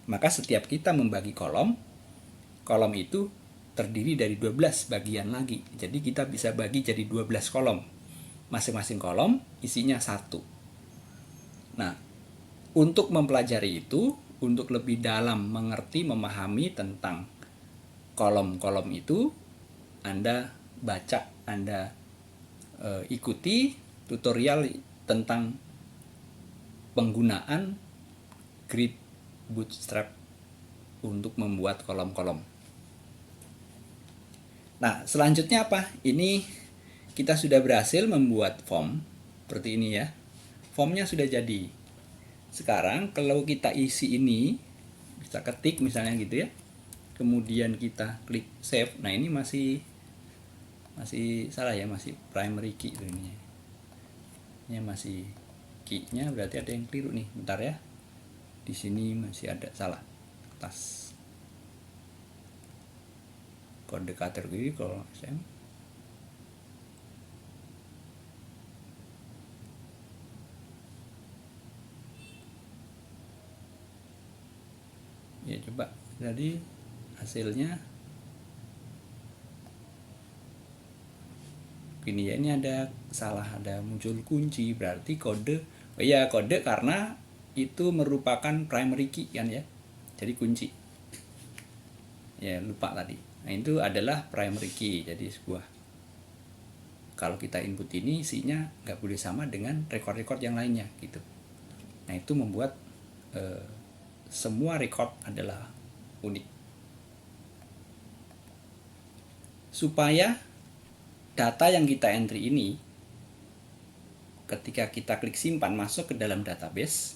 Maka setiap kita membagi kolom, kolom itu terdiri dari 12 bagian lagi. Jadi kita bisa bagi jadi 12 kolom. Masing-masing kolom isinya 1. Nah, untuk mempelajari itu, untuk lebih dalam mengerti, memahami tentang kolom-kolom itu, Anda baca, Anda ikuti tutorial tentang penggunaan grid Bootstrap untuk membuat kolom-kolom. Nah, selanjutnya apa? Ini kita sudah berhasil membuat form seperti ini ya. Formnya sudah jadi. Sekarang kalau kita isi ini, kita ketik misalnya gitu ya. Kemudian kita klik save. Nah, ini masih salah ya, masih primary key ini. Ini masih key-nya berarti ada yang keliru nih. Bentar ya. Di sini masih ada salah. Atas kode kategori kalau SM. Ya coba. Jadi hasilnya ini ya, ini ada salah, ada muncul kunci, berarti kode. Oh iya, kode karena itu merupakan primary key kan ya. Jadi kunci. Ya, lupa tadi. Nah, itu adalah primary key. Jadi sebuah, kalau kita input ini isinya nggak boleh sama dengan record-record yang lainnya gitu. Nah, itu membuat semua record adalah unik. Supaya data yang kita entry ini ketika kita klik simpan masuk ke dalam database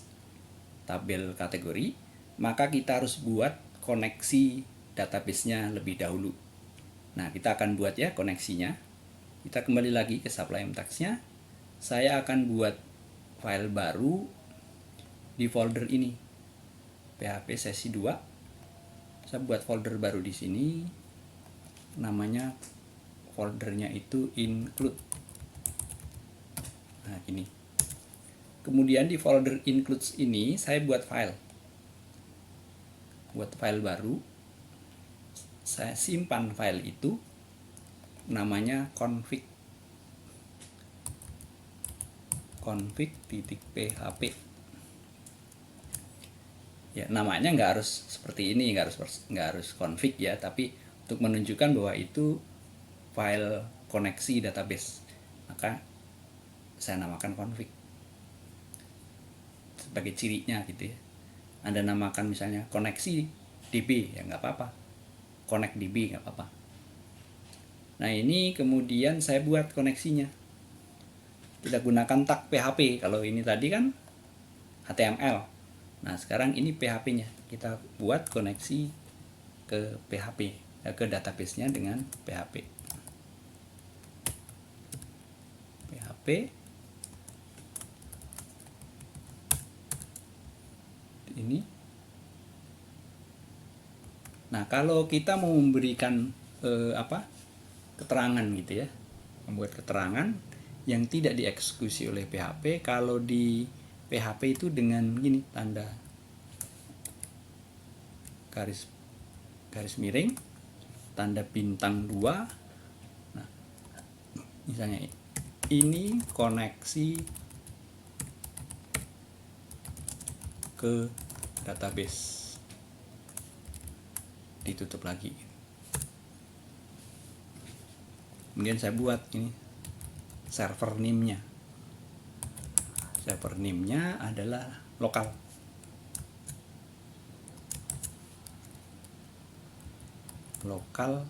tabel kategori, maka kita harus buat koneksi database-nya lebih dahulu. Nah, kita akan buat ya koneksinya. Kita kembali lagi ke Sublime Text-nya. Saya akan buat file baru di folder ini, PHP sesi 2. Saya buat folder baru di sini. Namanya foldernya itu include. Nah, ini. Kemudian di folder includes ini saya buat file. Buat file baru. Saya simpan file itu. Namanya config. config.php. Ya, namanya nggak harus seperti ini, nggak harus config ya, tapi untuk menunjukkan bahwa itu file koneksi database, maka saya namakan config sebagai cirinya gitu ya. Anda namakan misalnya koneksi DB ya nggak apa-apa, connect DB nggak apa-apa. Nah, ini kemudian saya buat koneksinya. Kita gunakan tag PHP. Kalau ini tadi kan HTML. Nah, sekarang ini PHP-nya. Kita buat koneksi ke PHP, ke database-nya dengan PHP. PHP. Ini. Nah, kalau kita mau memberikan keterangan gitu ya, membuat keterangan yang tidak dieksekusi oleh PHP, kalau di PHP itu dengan gini, tanda garis miring, tanda bintang 2. Nah, misalnya ini koneksi ke database, ditutup lagi. Kemudian saya buat ini server name-nya. Server name-nya adalah lokal. Lokal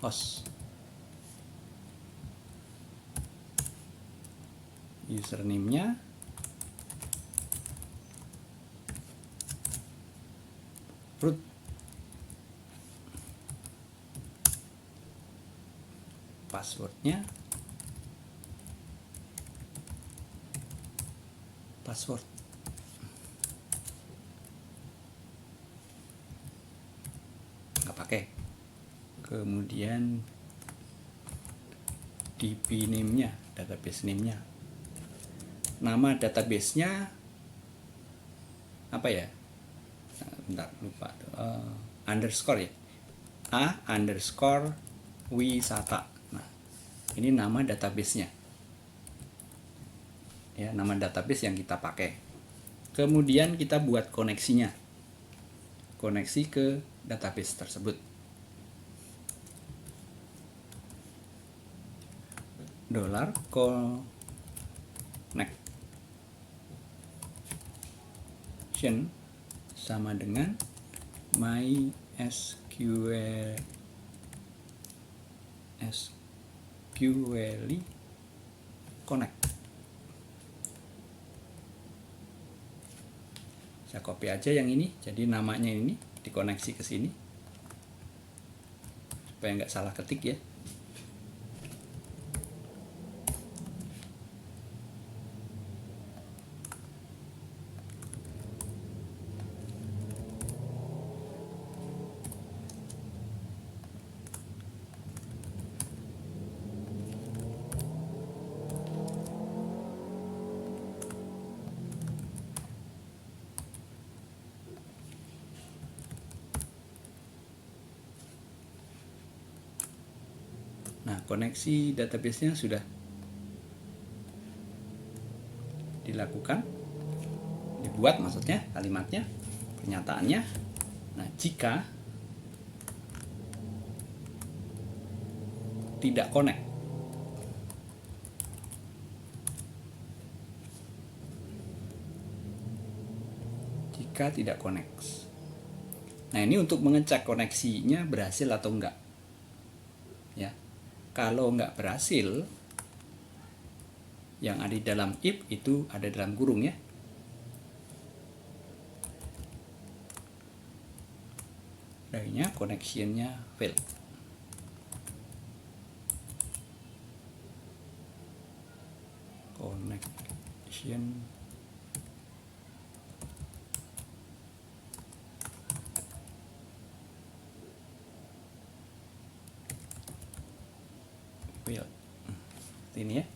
host. username-nya, root, password-nya, password. Nggak pakai. Kemudian DB name-nya, database name-nya. Nama database-nya apa ya? Bentar, lupa. Underscore ya. A_wisata. Nah, ini nama database-nya. Ya, nama database yang kita pakai. Kemudian kita buat koneksinya. Koneksi ke database tersebut. $connection sama dengan MySQL connect. Saya copy aja yang ini, jadi namanya ini dikoneksi ke sini supaya nggak salah ketik ya. Nah, koneksi database-nya sudah dilakukan, dibuat maksudnya kalimatnya, pernyataannya. Nah, jika tidak connect, nah ini untuk mengecek koneksinya berhasil atau enggak ya. Kalau nggak berhasil, yang ada di dalam if itu ada dalam kurung ya. Akhirnya connection-nya fail. Connection fail. Ini ya.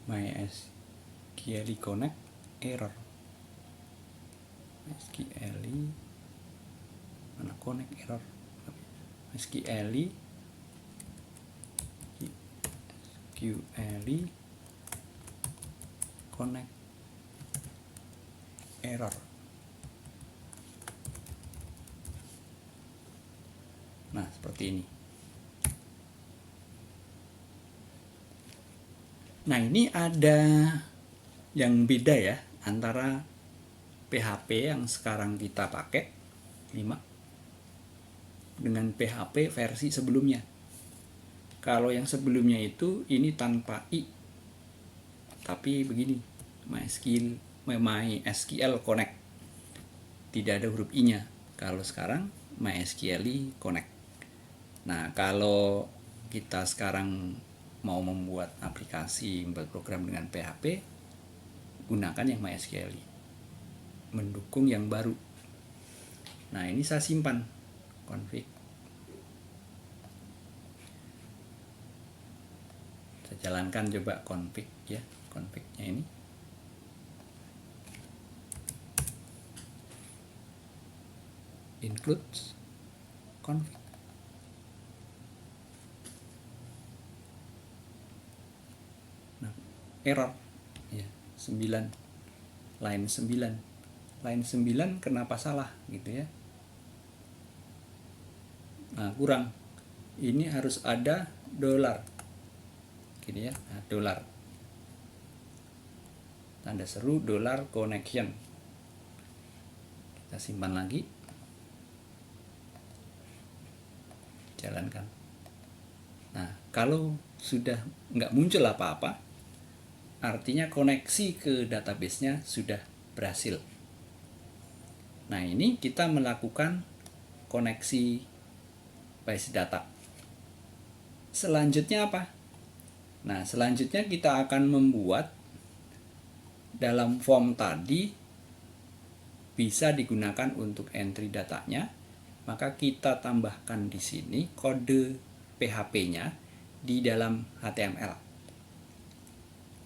MySQL connect error. MySQL mana connect error? MySQL connect error. Nah, seperti ini. Nah, ini ada yang beda ya antara PHP yang sekarang kita pakai 5 dengan PHP versi sebelumnya. Kalau yang sebelumnya itu ini tanpa i, tapi begini, MySQL connect, tidak ada huruf i-nya. Kalau sekarang MySQL connect. Nah, kalau kita sekarang mau membuat aplikasi, membuat program dengan PHP, gunakan yang MySQL, mendukung yang baru. Nah, ini saya simpan config. Saya jalankan coba config ya, confignya ini. Includes config. Nah, error ya, 9, line 9 kenapa salah gitu ya. Nah, kurang, ini harus ada $, gini ya. Nah, $, tanda seru $connection. Kita simpan lagi. jalankan. Nah, kalau sudah nggak muncul apa-apa, artinya koneksi ke database-nya sudah berhasil. Nah, ini kita melakukan koneksi base data. Selanjutnya apa? Nah, selanjutnya kita akan membuat dalam form tadi bisa digunakan untuk entry datanya, maka kita tambahkan di sini kode PHP-nya di dalam HTML.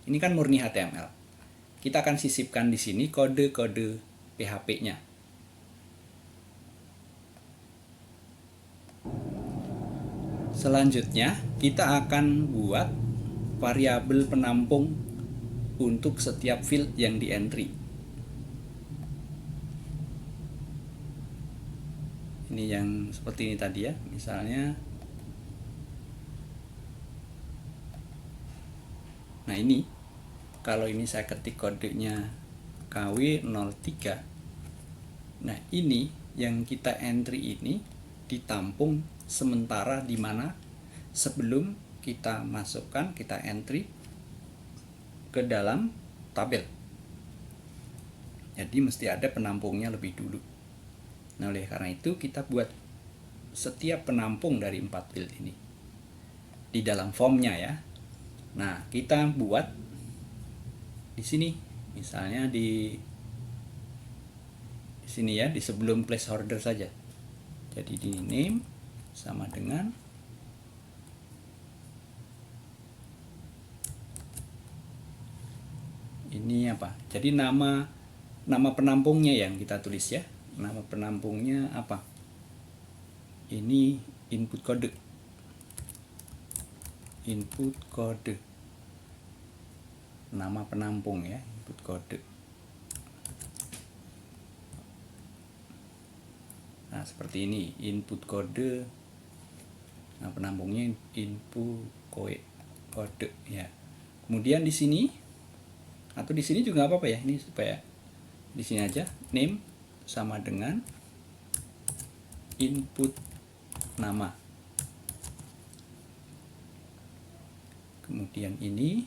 Ini kan murni HTML. Kita akan sisipkan di sini kode-kode PHP-nya. Selanjutnya, kita akan buat variabel penampung untuk setiap field yang di entry. Ini yang seperti ini tadi ya, misalnya. Nah, ini kalau ini saya ketik kodenya KW03. Nah, ini yang kita entry ini ditampung sementara di mana sebelum kita masukkan, kita entry ke dalam tabel. Jadi mesti ada penampungnya lebih dulu. Nah, oleh karena itu kita buat setiap penampung dari 4 field ini di dalam formnya ya. Nah, kita buat di sini, misalnya di sini ya, di sebelum placeholder saja. Jadi di name sama dengan ini apa? Jadi nama penampungnya yang kita tulis ya. Nama penampungnya apa? Ini input kode. Input kode. Nama penampung ya, input kode. Nah, seperti ini, input kode. Nah, penampungnya input kode ya. Kemudian di sini atau di sini juga apa-apa ya, ini supaya di sini aja name sama dengan input nama. Kemudian ini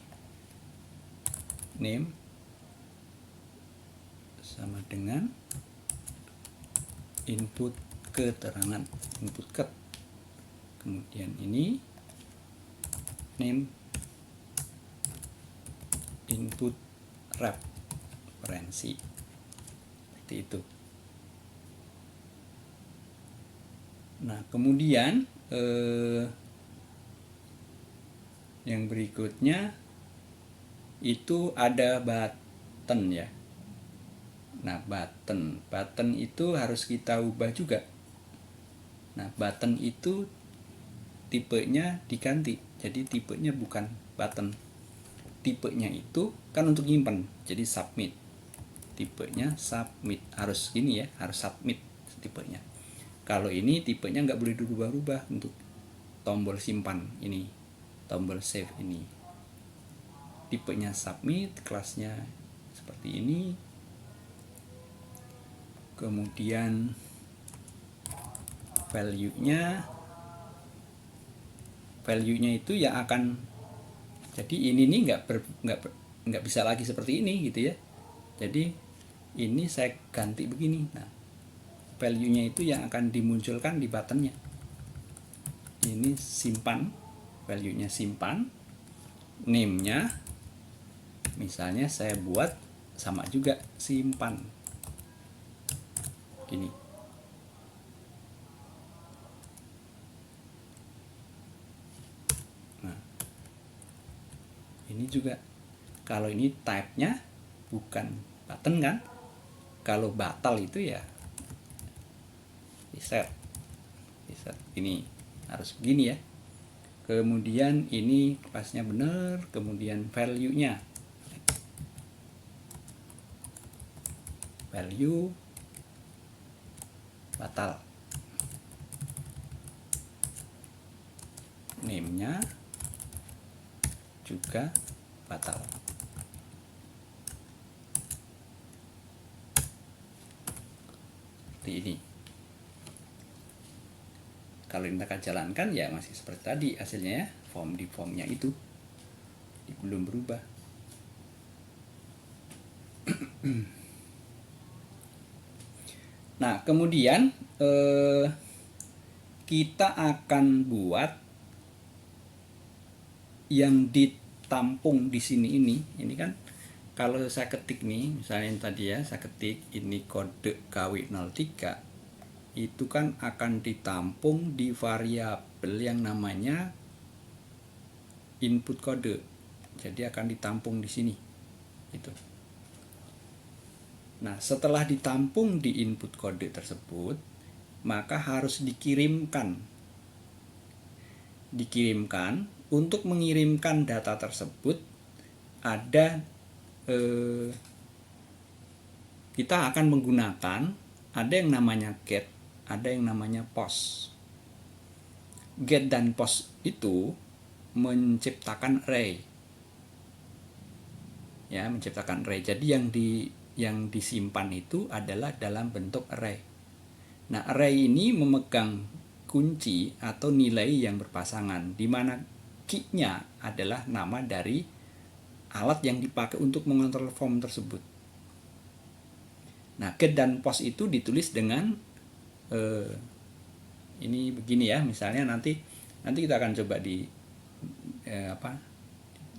name sama dengan input keterangan, input ket. Kemudian ini name input referensi. Seperti itu. Nah, kemudian yang berikutnya itu ada button ya. Nah, button itu harus kita ubah juga. Nah, button itu tipenya diganti. Jadi tipenya bukan button. Tipenya itu kan untuk nyimpen. Jadi submit. Tipenya submit. Harus gini ya, harus submit tipenya. Kalau ini tipenya nggak boleh dirubah-rubah untuk tombol simpan ini, tombol save ini. Tipenya submit, kelasnya seperti ini. Kemudian value-nya itu yang akan, jadi ini nih nggak bisa lagi seperti ini gitu ya. Jadi ini saya ganti begini. Nah, value-nya itu yang akan dimunculkan di buttonnya. Ini simpan, value-nya simpan, name-nya misalnya saya buat sama juga simpan. Gini. Nah, ini juga kalau ini type-nya bukan button kan? Kalau batal itu ya reset ini harus begini ya. Kemudian ini kelasnya benar, kemudian value-nya value batal, name-nya juga batal. Seperti ini. Kalau kita jalankan ya masih seperti tadi hasilnya ya, form di formnya itu belum berubah. Nah, kemudian kita akan buat yang ditampung di sini ini kan kalau saya ketik nih, misalnya tadi ya, saya ketik ini kode KW03, itu kan akan ditampung di variabel yang namanya input kode. Jadi akan ditampung di sini. Gitu. Nah, setelah ditampung di input kode tersebut, maka harus dikirimkan. Untuk mengirimkan data tersebut ada kita akan menggunakan ada yang namanya get, ada yang namanya post. Get dan post itu menciptakan array. Ya, menciptakan array. Jadi yang disimpan itu adalah dalam bentuk array. Nah, array ini memegang kunci atau nilai yang berpasangan, di mana key-nya adalah nama dari alat yang dipakai untuk mengontrol form tersebut. Nah, get dan post itu ditulis dengan ini begini ya, misalnya nanti kita akan coba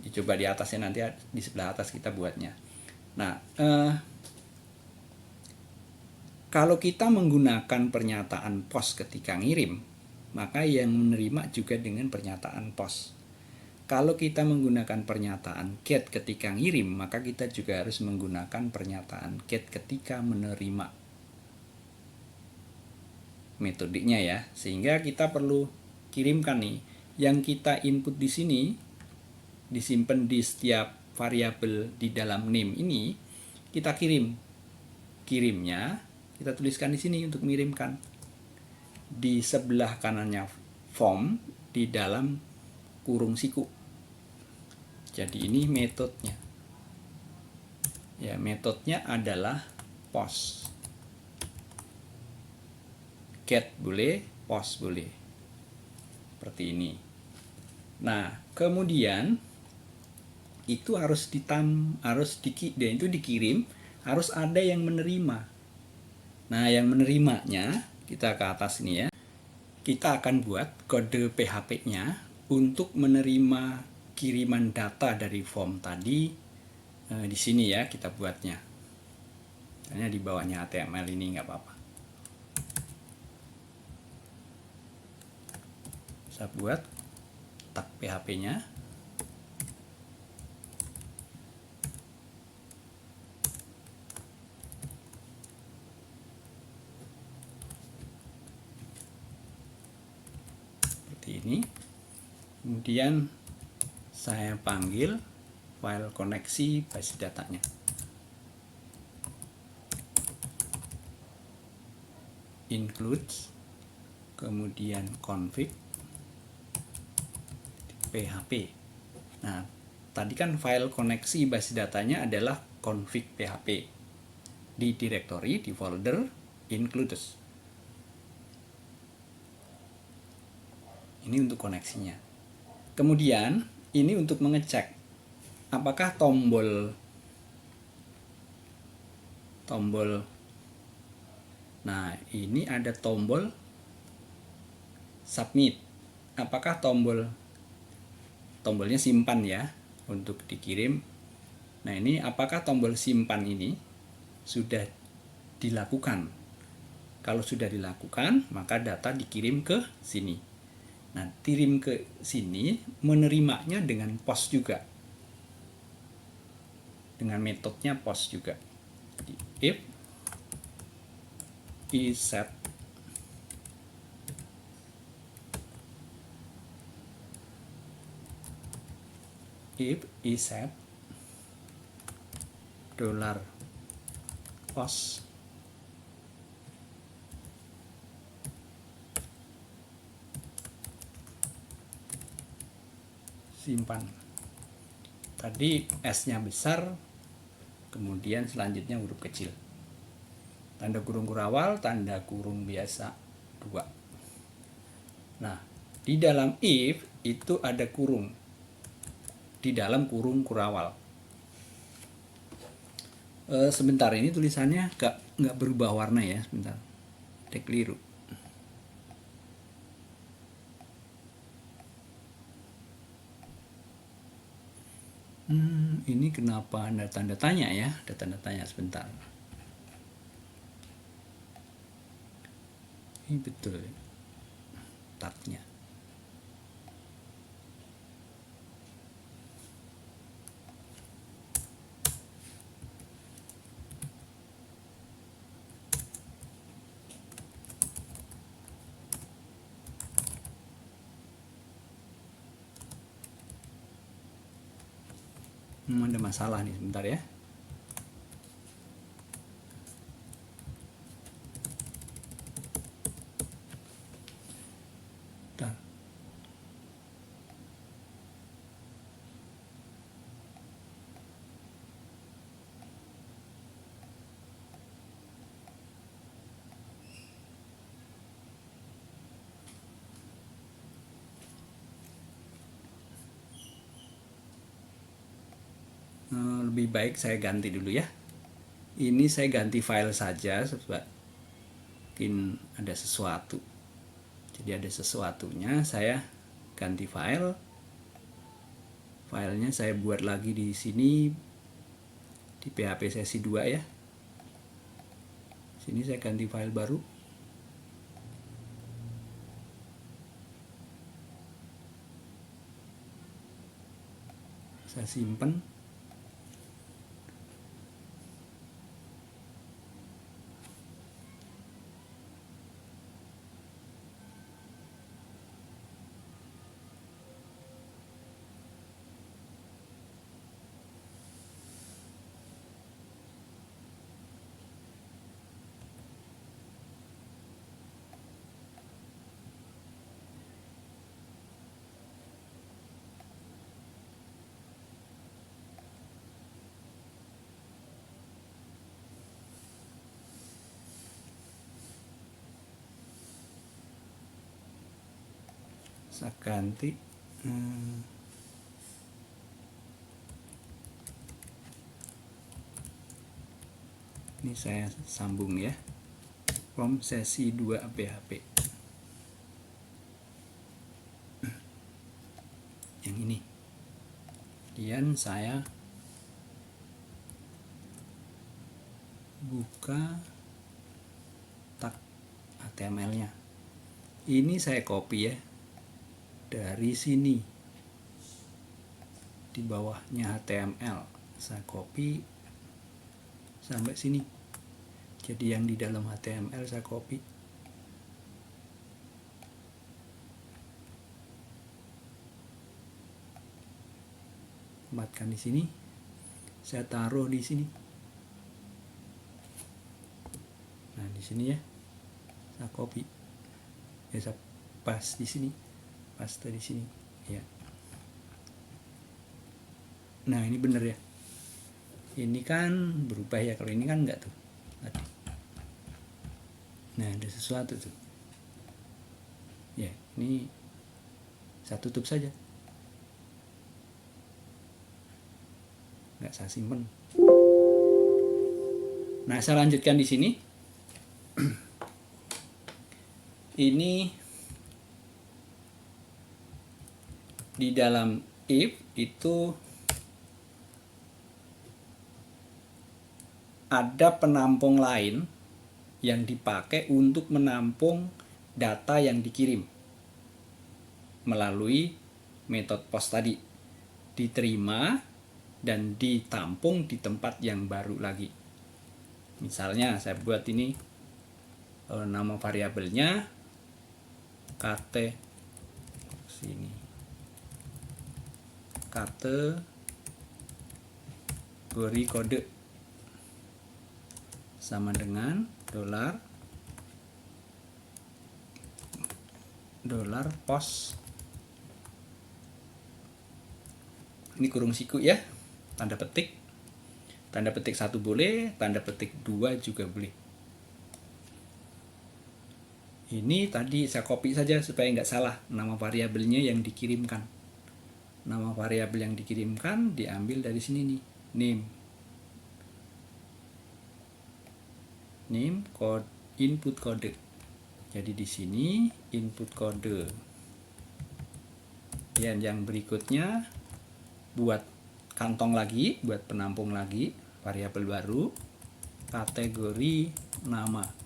dicoba di atasnya, nanti di sebelah atas kita buatnya. Nah, kalau kita menggunakan pernyataan post ketika ngirim, maka yang menerima juga dengan pernyataan post. Kalau kita menggunakan pernyataan get ketika ngirim, maka kita juga harus menggunakan pernyataan get ketika menerima. Metodenya ya, sehingga kita perlu kirimkan nih, yang kita input di sini disimpan di setiap variabel di dalam name ini, kita kirimnya kita tuliskan di sini untuk mengirimkan. Di sebelah kanannya form di dalam kurung siku. Jadi ini metodenya. Ya, metodenya adalah post. Get boleh, post boleh. Seperti ini. Nah, kemudian itu harus dikirim, harus ada yang menerima. Nah, yang menerimanya kita ke atas ini ya. Kita akan buat kode PHP-nya untuk menerima kiriman data dari form tadi. Di sini ya kita buatnya. Hanya di bawahnya HTML ini nggak apa-apa. Saya buat tag PHP-nya. Ini kemudian saya panggil file koneksi basis datanya, includes, kemudian config php. Nah, tadi kan file koneksi basis datanya adalah config php di directory, di folder includes. Ini untuk koneksinya. Kemudian ini untuk mengecek apakah tombol nah ini ada tombolnya submit. Apakah tombolnya simpan ya untuk dikirim. Nah, ini apakah tombol simpan ini sudah dilakukan. Kalau sudah dilakukan, maka data dikirim ke sini. Nah, kirim ke sini menerimanya dengan post juga. Dengan metodenya post juga. Jadi, if is set $post simpan. Tadi S-nya besar, kemudian selanjutnya huruf kecil. Tanda kurung kurawal, tanda kurung biasa 2. Nah, di dalam if itu ada kurung. Di dalam kurung kurawal. Sebentar, ini tulisannya nggak berubah warna ya, sebentar. Dek keliru. Ini kenapa ada tanda tanya ya? Ada tanda tanya sebentar. Ini betul tatnya. Ada masalah nih, sebentar ya. Bentar. Lebih baik saya ganti dulu ya. Ini saya ganti file saja sebab mungkin ada sesuatu. Jadi ada sesuatunya, saya ganti file. Filenya saya buat lagi di sini di PHP sesi 2 ya. Sini saya ganti file baru. Saya simpan. Saya ganti. Ini saya sambung ya. From sesi 2 PHP. Yang ini. Kemudian saya buka tag HTML-nya. Ini saya copy ya. Dari sini. Di bawahnya HTML. Saya copy sampai sini. Jadi yang di dalam HTML saya copy. Tempatkan di sini. Saya taruh di sini. Nah, di sini ya. Saya copy. Ya, saya pas di sini. Paste di sini. Ya. Nah, ini bener ya. Ini kan berubah ya, kalau ini kan enggak tuh. Tadi. Nah, ada sesuatu tuh. Ya, ini saya tutup saja. Nggak saya simpen. Nah, saya lanjutkan di sini. Ini di dalam if itu ada penampung lain yang dipakai untuk menampung data yang dikirim melalui metode post tadi, diterima dan ditampung di tempat yang baru lagi. Misalnya saya buat ini nama variabelnya kategori sini, kategori kode sama dengan dolar post. Ini kurung siku ya, tanda petik 1 boleh, tanda petik 2 juga boleh. Ini tadi saya copy saja supaya nggak salah nama variabelnya yang dikirimkan. Nama variabel yang dikirimkan diambil dari sini nih, name. Name code input kode. Jadi di sini input kode. Dan yang berikutnya buat kantong lagi, buat penampung lagi, variabel baru, kategori nama.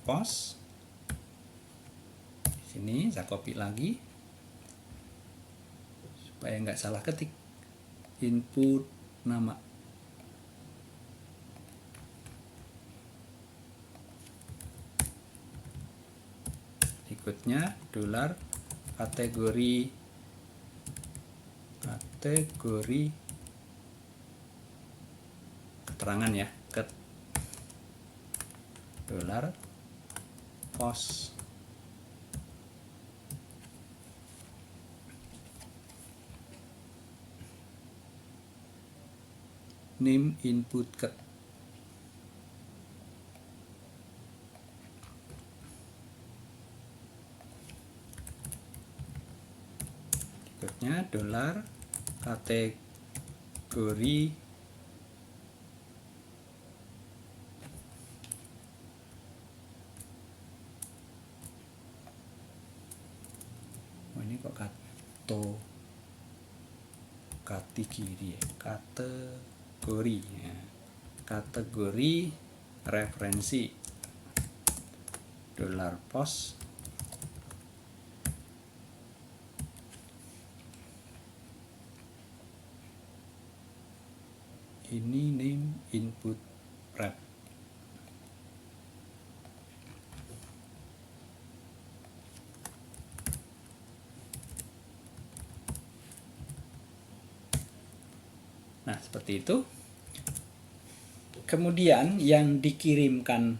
$post. Di sini saya copy lagi supaya nggak salah ketik. Input nama. Berikutnya dolar kategori keterangan ya, dolar post. Name input ket. Berikutnya dolar kategori ini kok kategori ya, kategori ya. Kategori referensi dolar post. Ini name input rep. Nah, seperti itu. Kemudian yang dikirimkan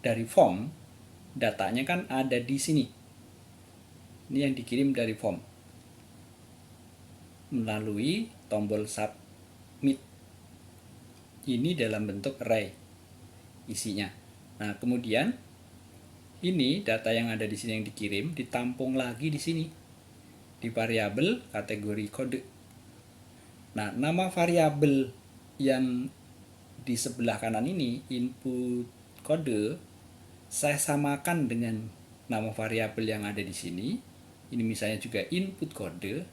dari form, datanya kan ada di sini. Ini yang dikirim dari form melalui tombol submit. Ini dalam bentuk array isinya. Nah, kemudian ini data yang ada di sini yang dikirim ditampung lagi di sini di variabel kategori kode. Nah, nama variabel yang di sebelah kanan ini input kode saya samakan dengan nama variabel yang ada di sini. Ini misalnya juga input kode,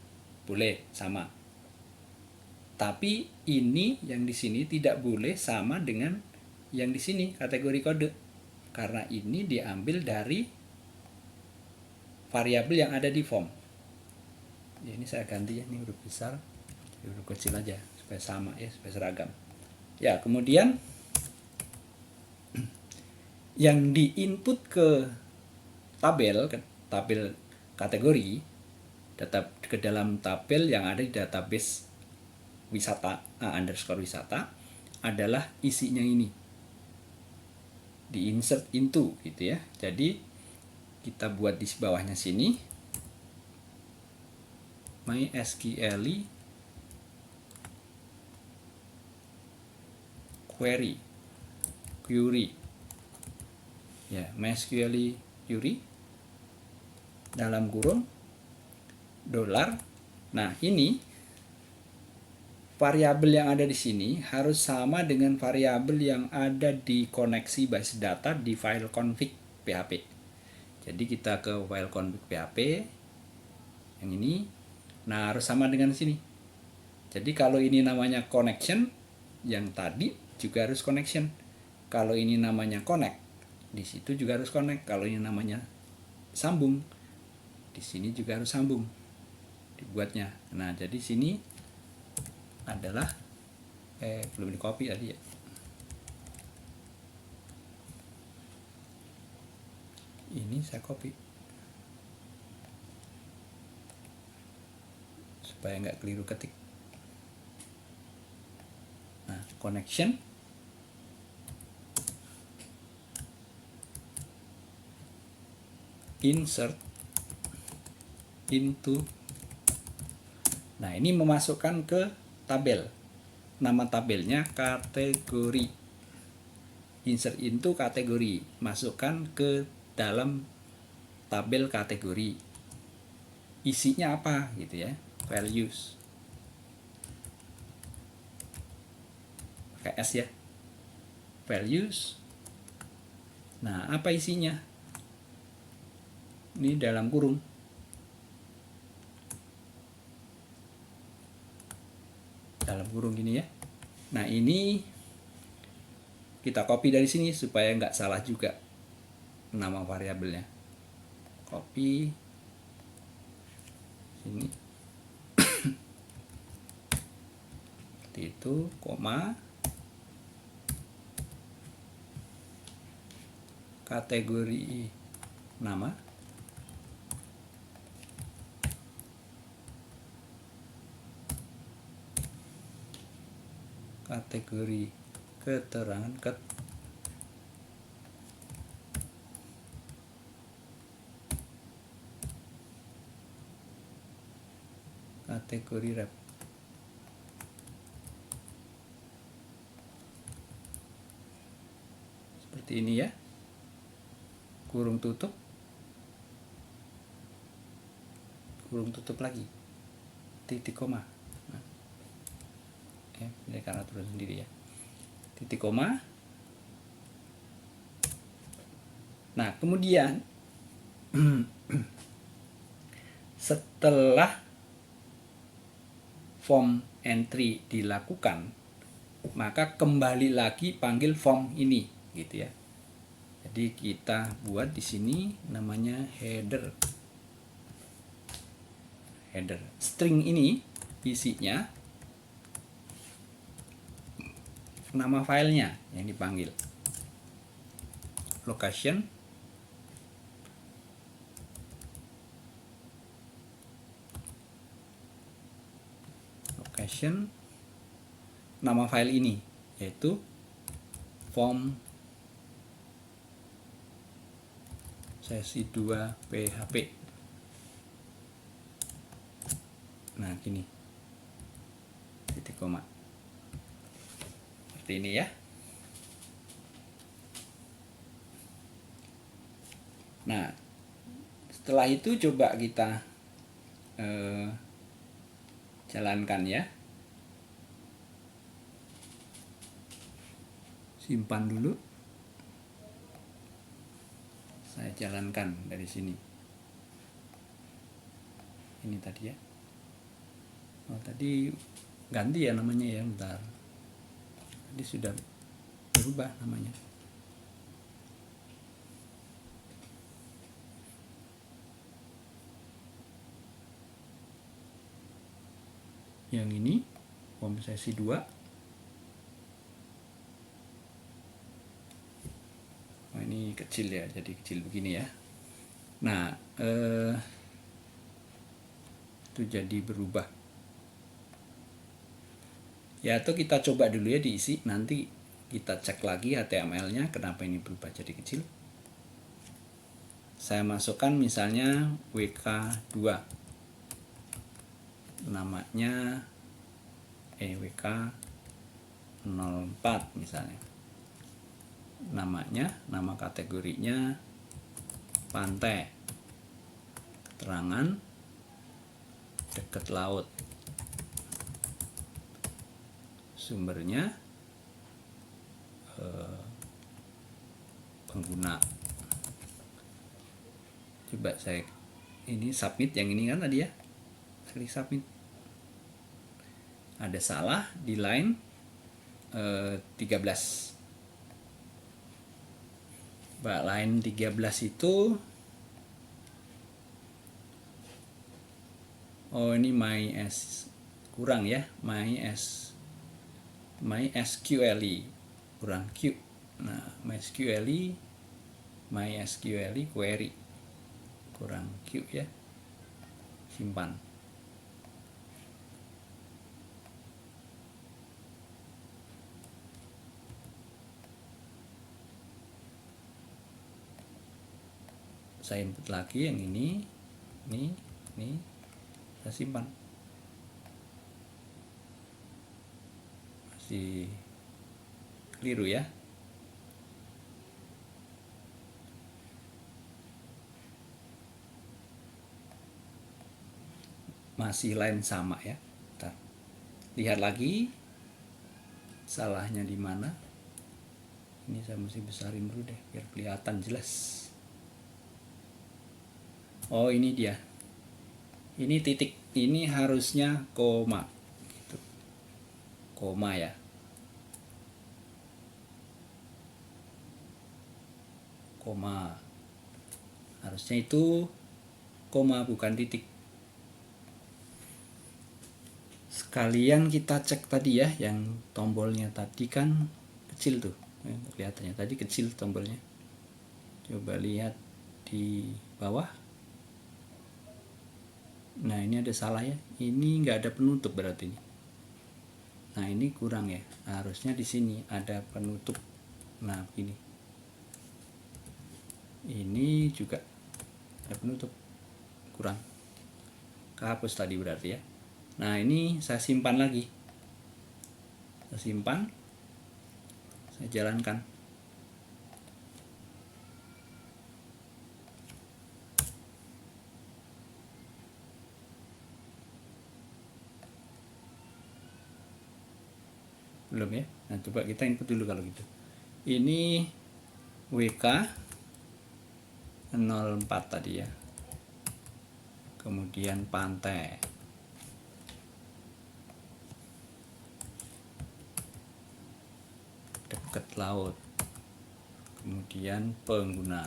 boleh sama. Tapi ini yang di sini tidak boleh sama dengan yang di sini kategori kode, karena ini diambil dari variabel yang ada di form. Ya, ini saya ganti ya, ini huruf besar, huruf kecil aja supaya sama ya, supaya seragam. Ya, kemudian yang diinput ke tabel kategori data ke dalam tabel yang ada di database wisata _wisata adalah isinya ini di insert into gitu ya. Jadi kita buat di bawahnya sini MySQL query ya, MySQL query dalam kurung dolar. Nah, ini variabel yang ada di sini harus sama dengan variabel yang ada di koneksi base data di file config PHP. Jadi kita ke file config PHP yang ini, nah harus sama dengan sini. Jadi kalau ini namanya connection, yang tadi juga harus connection. Kalau ini namanya connect, di situ juga harus connect. Kalau ini namanya sambung, di sini juga harus sambung dibuatnya. Nah, jadi sini adalah belum di copy tadi ya. Ini saya copy supaya nggak keliru ketik. Nah, connection insert into. Nah, ini memasukkan ke tabel. Nama tabelnya kategori. insert into kategori, masukkan ke dalam tabel kategori. Isinya apa gitu ya, values. Pakai S ya. Values. Nah, apa isinya? Ini dalam kurung. Dalam kurung gini ya. Nah, ini kita copy dari sini supaya nggak salah juga nama variabelnya. Copy sini. Seperti itu, koma, kategori nama, kategori keterangan kategori rep. Seperti ini ya. Kurung tutup. Kurung tutup lagi. Titik koma. Nah. Ini karena turun sendiri ya. Titik koma. Nah, kemudian setelah form entry dilakukan, maka kembali lagi panggil form ini gitu ya. Jadi kita buat di sini namanya header. Header. String ini isinya nama filenya yang dipanggil. Location, nama file ini yaitu form sesi 2 PHP. Nah, gini. Titik koma. Seperti ini ya. Nah, setelah itu coba kita jalankan ya. Simpan dulu. Saya jalankan dari sini. Ini tadi ya. Oh, tadi ganti ya namanya ya, bentar. Tadi sudah berubah namanya. Yang ini form sesi 2. Oh, ini kecil ya, jadi kecil begini ya. Nah, itu jadi berubah. Ya, atau kita coba dulu ya diisi, nanti kita cek lagi HTML-nya kenapa ini berubah jadi kecil. Saya masukkan misalnya WK2. Namanya WK04 misalnya. Nama kategorinya pantai. Keterangan dekat laut. Sumbernya pengguna. Coba saya ini submit yang ini kan tadi ya. Klik submit. Ada salah di line 13. Line 13 itu ini kurang ya, MySQL kurang Q. Nah, MySQL query kurang Q ya. Simpan. Saya input lagi yang ini saya simpan. Masih keliru ya. masih line sama ya. Bentar. Lihat lagi salahnya di mana. Ini saya mesti besarin dulu deh biar kelihatan jelas. Oh, ini dia. Ini titik, ini harusnya koma. Gitu. Koma ya. Koma. Harusnya itu koma bukan titik. Sekalian kita cek tadi ya, yang tombolnya tadi kan kecil tuh. Kelihatannya tadi kecil tombolnya. Coba lihat di bawah. Nah, ini ada salah ya. Ini nggak ada penutup berarti ini. Nah, ini kurang ya. Harusnya di sini ada penutup. Nah, begini. Ini juga ada penutup. Kurang. Kehapus tadi berarti ya. Nah, ini saya simpan lagi. Saya simpan. Saya jalankan. Belum ya. Nah, coba kita input dulu kalau gitu. Ini WK 04 tadi ya. Kemudian pantai. Dekat laut. Kemudian pengguna.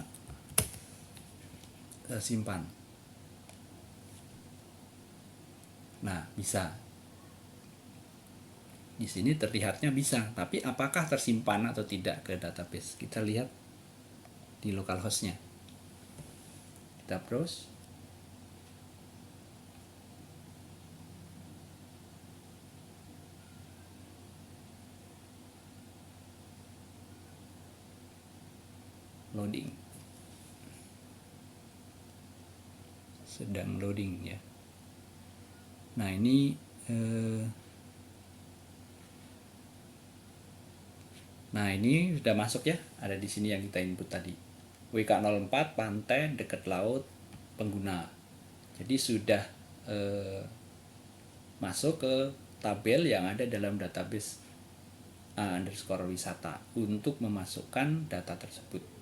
Kita simpan. Nah, bisa. Di sini terlihatnya bisa, tapi apakah tersimpan atau tidak ke database? Kita lihat di localhost-nya. Kita browse. Loading. Sedang loading ya. Nah, ini nah, ini sudah masuk ya. Ada di sini yang kita input tadi. WK04 pantai dekat laut pengguna. Jadi sudah masuk ke tabel yang ada dalam database underscore wisata untuk memasukkan data tersebut.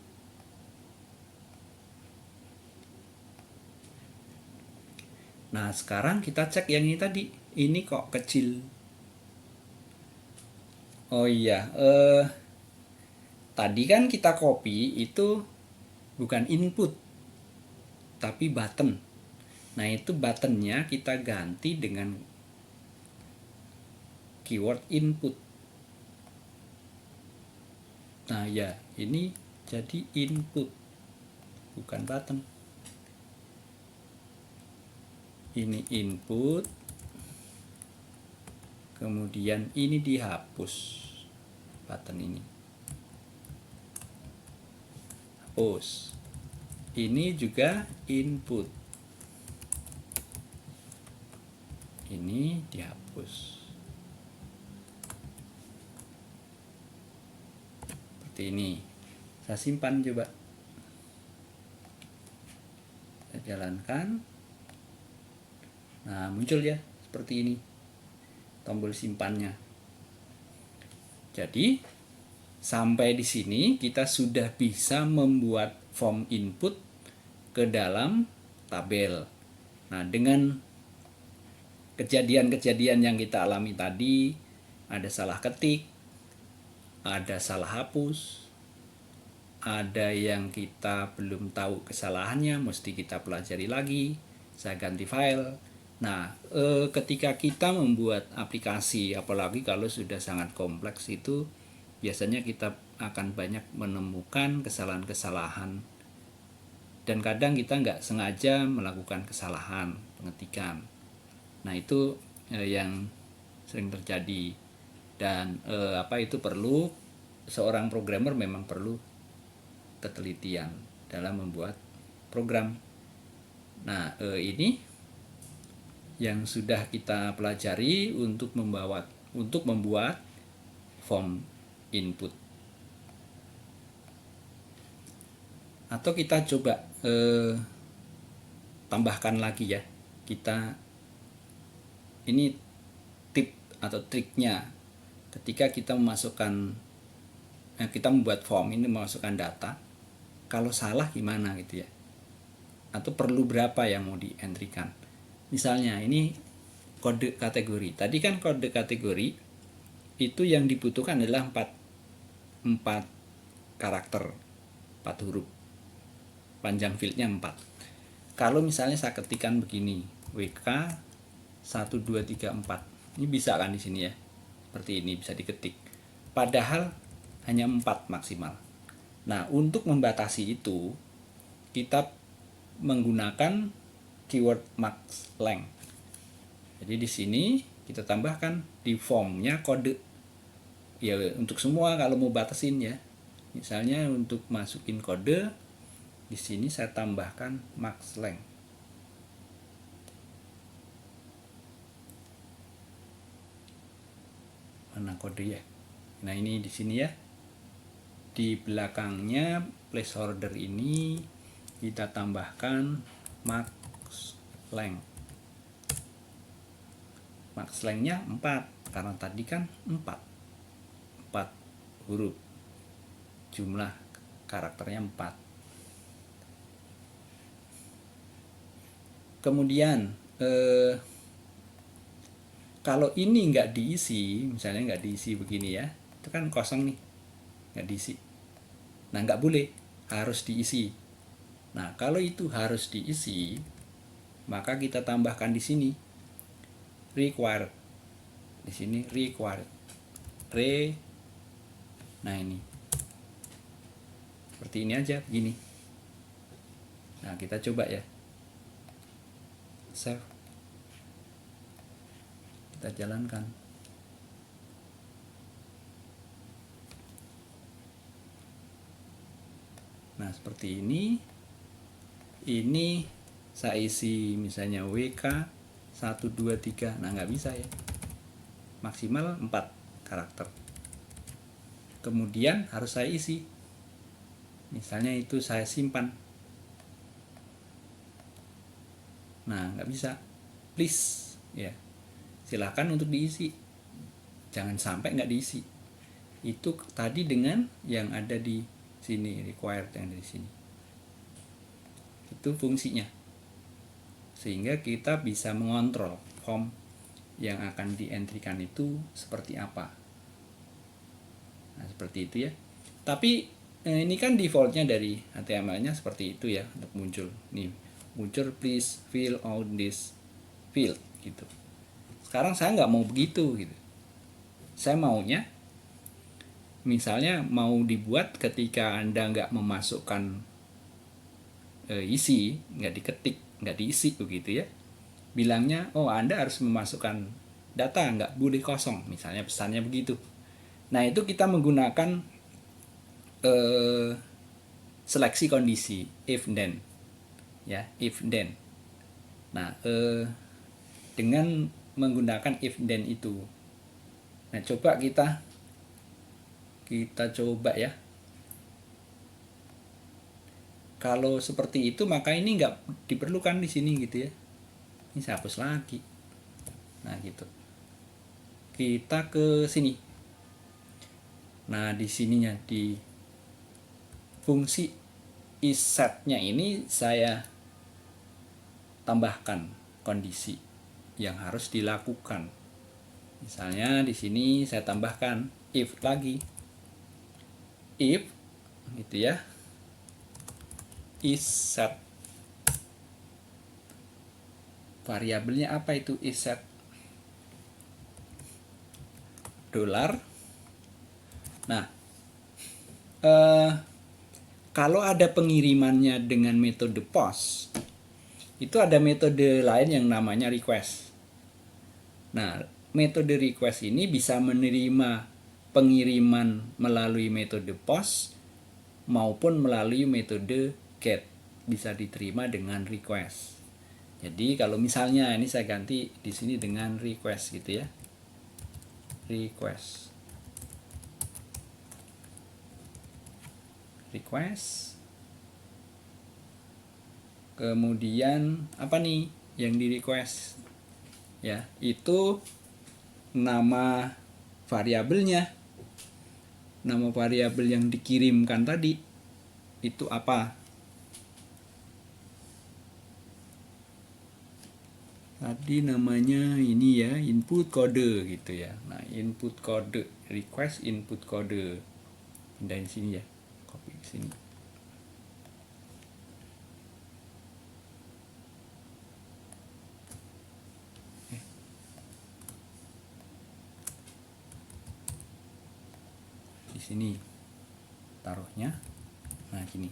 Nah, sekarang kita cek yang ini tadi. Ini kok kecil. Oh iya, tadi kan kita copy itu bukan input, tapi button. Nah, itu buttonnya kita ganti dengan keyword input. Nah ya, ini jadi input, bukan button. Ini input, kemudian ini dihapus, button ini hapus. Ini juga input, ini dihapus. Seperti ini. Saya simpan coba. Saya jalankan. Nah, muncul ya seperti ini tombol simpannya. Jadi sampai di sini kita sudah bisa membuat form input ke dalam tabel. Nah, dengan kejadian-kejadian yang kita alami tadi, ada salah ketik, ada salah hapus, ada yang kita belum tahu kesalahannya, mesti kita pelajari lagi, saya ganti file. Nah, ketika kita membuat aplikasi, apalagi kalau sudah sangat kompleks itu, biasanya kita akan banyak menemukan kesalahan-kesalahan. Dan kadang kita nggak sengaja melakukan kesalahan pengetikan. Nah, itu yang sering terjadi. Dan itu perlu, seorang programmer memang perlu ketelitian dalam membuat program. Nah, ini yang sudah kita pelajari untuk membuat form input. Atau kita coba tambahkan lagi ya. Kita ini tip atau triknya ketika kita memasukkan kita membuat form ini, memasukkan data, kalau salah gimana gitu ya, atau perlu berapa yang mau di-entrykan. Misalnya ini kode kategori, tadi kan kode kategori itu yang dibutuhkan adalah 4 karakter, 4 huruf, panjang fieldnya 4. Kalau misalnya saya ketikkan begini, WK 1234, ini bisa kan di sini ya, seperti ini bisa diketik, padahal hanya 4 maksimal. Nah, untuk membatasi itu kita menggunakan keyword max length. Jadi di sini kita tambahkan di formnya kode ya untuk semua. Kalau mau batasin ya, misalnya untuk masukin kode, di sini saya tambahkan max length. Mana kode ya? Nah, ini di sini ya. Di belakangnya placeholder ini kita tambahkan max length. Max length-nya 4 karena tadi kan 4 huruf, jumlah karakternya 4. Kemudian kalau ini nggak diisi, misalnya nggak diisi begini ya, itu kan kosong nih, nggak diisi. Nah, nggak boleh, harus diisi. Nah, kalau itu harus diisi, maka kita tambahkan di sini required. Di sini required. Nah, ini seperti ini aja, begini. Nah, kita coba ya, save, kita jalankan. Nah, seperti ini saya isi misalnya WK 123. Nah, nggak bisa ya, maksimal 4 karakter. Kemudian harus saya isi, misalnya itu saya simpan. Nah, nggak bisa, please ya, silahkan untuk diisi, jangan sampai nggak diisi. Itu tadi dengan yang ada di sini, required yang ada di sini, itu fungsinya, sehingga kita bisa mengontrol form yang akan dientrykan itu seperti apa. Nah, seperti itu ya. Tapi ini kan defaultnya dari HTML-nya seperti itu ya, untuk muncul nih, muncul please fill out this field gitu. Sekarang saya nggak mau begitu gitu. Saya maunya misalnya mau dibuat ketika Anda nggak memasukkan isi, nggak diketik, nggak diisi begitu ya, bilangnya oh Anda harus memasukkan data, nggak boleh kosong, misalnya pesannya begitu. Nah, itu kita menggunakan seleksi kondisi if then ya, if then. Nah, dengan menggunakan if then itu, nah coba kita coba ya. Kalau seperti itu maka ini nggak diperlukan di sini gitu ya. Ini saya hapus lagi. Nah, gitu. Kita ke sini. Nah, di sininya di fungsi isSet-nya ini saya tambahkan kondisi yang harus dilakukan. Misalnya di sini saya tambahkan if lagi. If gitu ya. isSet. Variabelnya apa itu isSet? $. Nah, kalau ada pengirimannya dengan metode POST, itu ada metode lain yang namanya request. Nah, metode request ini bisa menerima pengiriman melalui metode POST maupun melalui metode GET, bisa diterima dengan request. Jadi kalau misalnya ini saya ganti di sini dengan request gitu ya. Request. Kemudian apa nih yang di request? ya, itu nama variabelnya. Nama variabel yang dikirimkan tadi itu apa? Tadi namanya ini ya, input kode gitu ya. Nah, input kode, request input kode. Pindahin sini ya, copy ke sini. Di sini taruhnya. Nah, gini.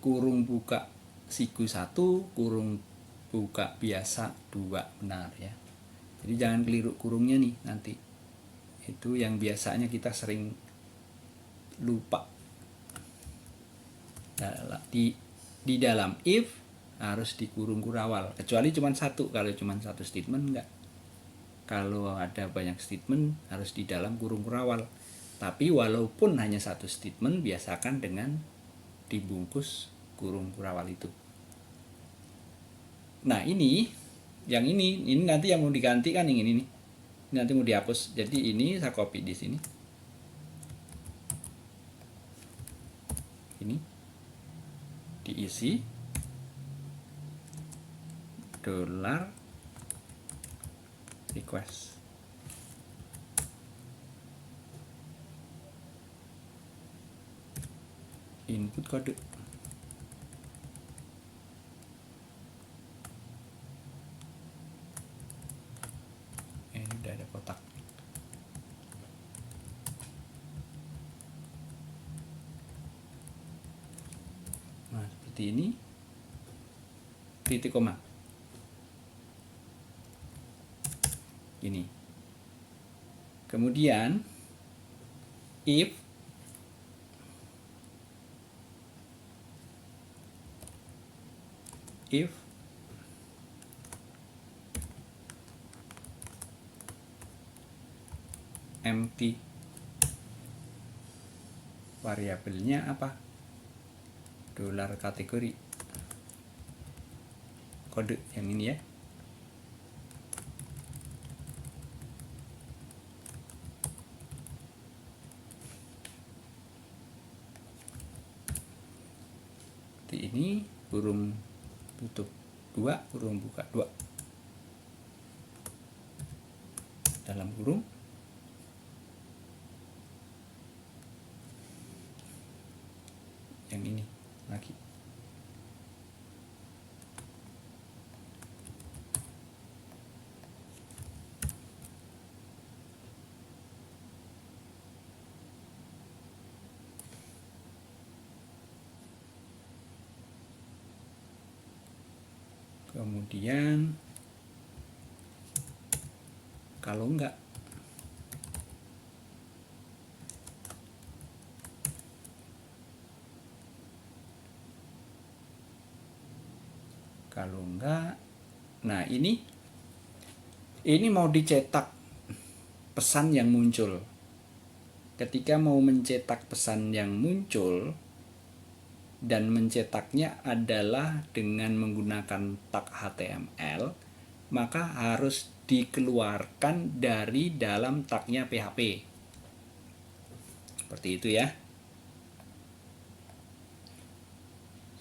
Kurung buka siku 1, kurung buka biasa 2, benar ya. Jadi jangan keliru kurungnya nih nanti. Itu yang biasanya kita sering lupa. Di dalam if harus dikurung kurawal, kecuali cuma satu. Kalau cuma satu statement enggak. Kalau ada banyak statement harus di dalam kurung kurawal. Tapi walaupun hanya satu statement, biasakan dengan dibungkus kurung kurawal itu. Nah, yang ini nanti yang mau diganti kan yang ini nih. Ini nanti mau dihapus. Jadi ini saya copy di sini. Ini diisi $ request. Input kode. Ini udah ada kotak. Nah, seperti ini. Titik koma. Ini. Kemudian if empty, variabelnya apa? $kategori kode yang ini ya. Seperti ini, kurung tutup 2, kurung buka 2. Dalam kurung yang ini lagi. Kemudian kalau enggak, nah ini mau dicetak pesan yang muncul. Ketika mau mencetak pesan yang muncul dan mencetaknya adalah dengan menggunakan tag HTML, maka harus dikeluarkan dari dalam tagnya PHP. Seperti itu ya.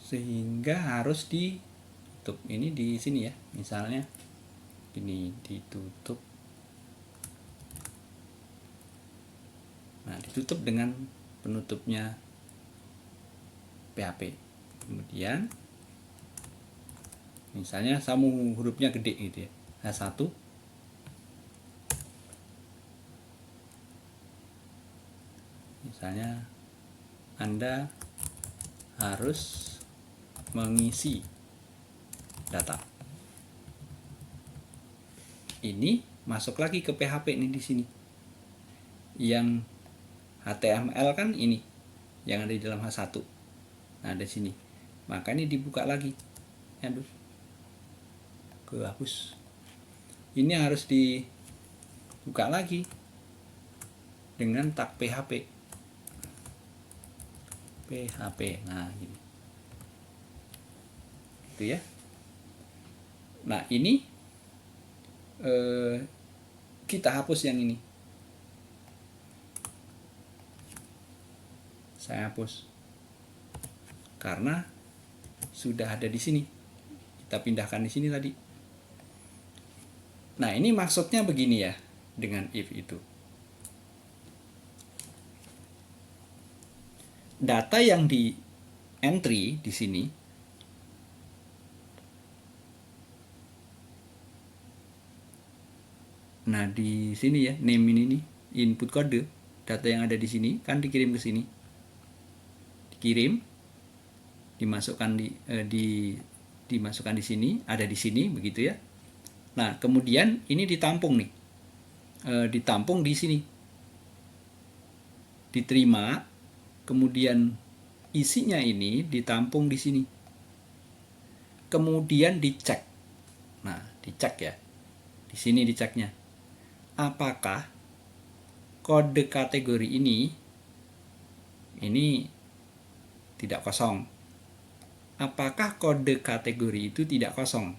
Sehingga harus ditutup. Ini di sini ya. Misalnya ini ditutup. Nah, ditutup dengan penutupnya PHP. Kemudian misalnya saya mau hurufnya gede gitu ya, H1. Misalnya Anda harus mengisi data. Ini masuk lagi ke PHP ini di sini. Yang HTML kan ini yang ada di dalam H1. Nah, di sini. Maka ini dibuka lagi. Aduh. Kehapus. Ini harus dibuka lagi dengan tag PHP. Nah, ini. Itu ya. Nah, ini kita hapus yang ini. Saya hapus karena sudah ada di sini. Kita pindahkan di sini tadi. Nah, ini maksudnya begini ya dengan if itu. Data yang di entry di sini nah di sini ya, name ini nih, input kode, data yang ada di sini kan dikirim ke sini. Dikirim, dimasukkan dimasukkan di sini, ada di sini begitu ya. Nah, kemudian ini ditampung nih. Ditampung di sini. Diterima, kemudian isinya ini ditampung di sini. Kemudian dicek. Nah, dicek ya. Di sini diceknya. Apakah kode kategori ini tidak kosong? Apakah kode kategori itu tidak kosong?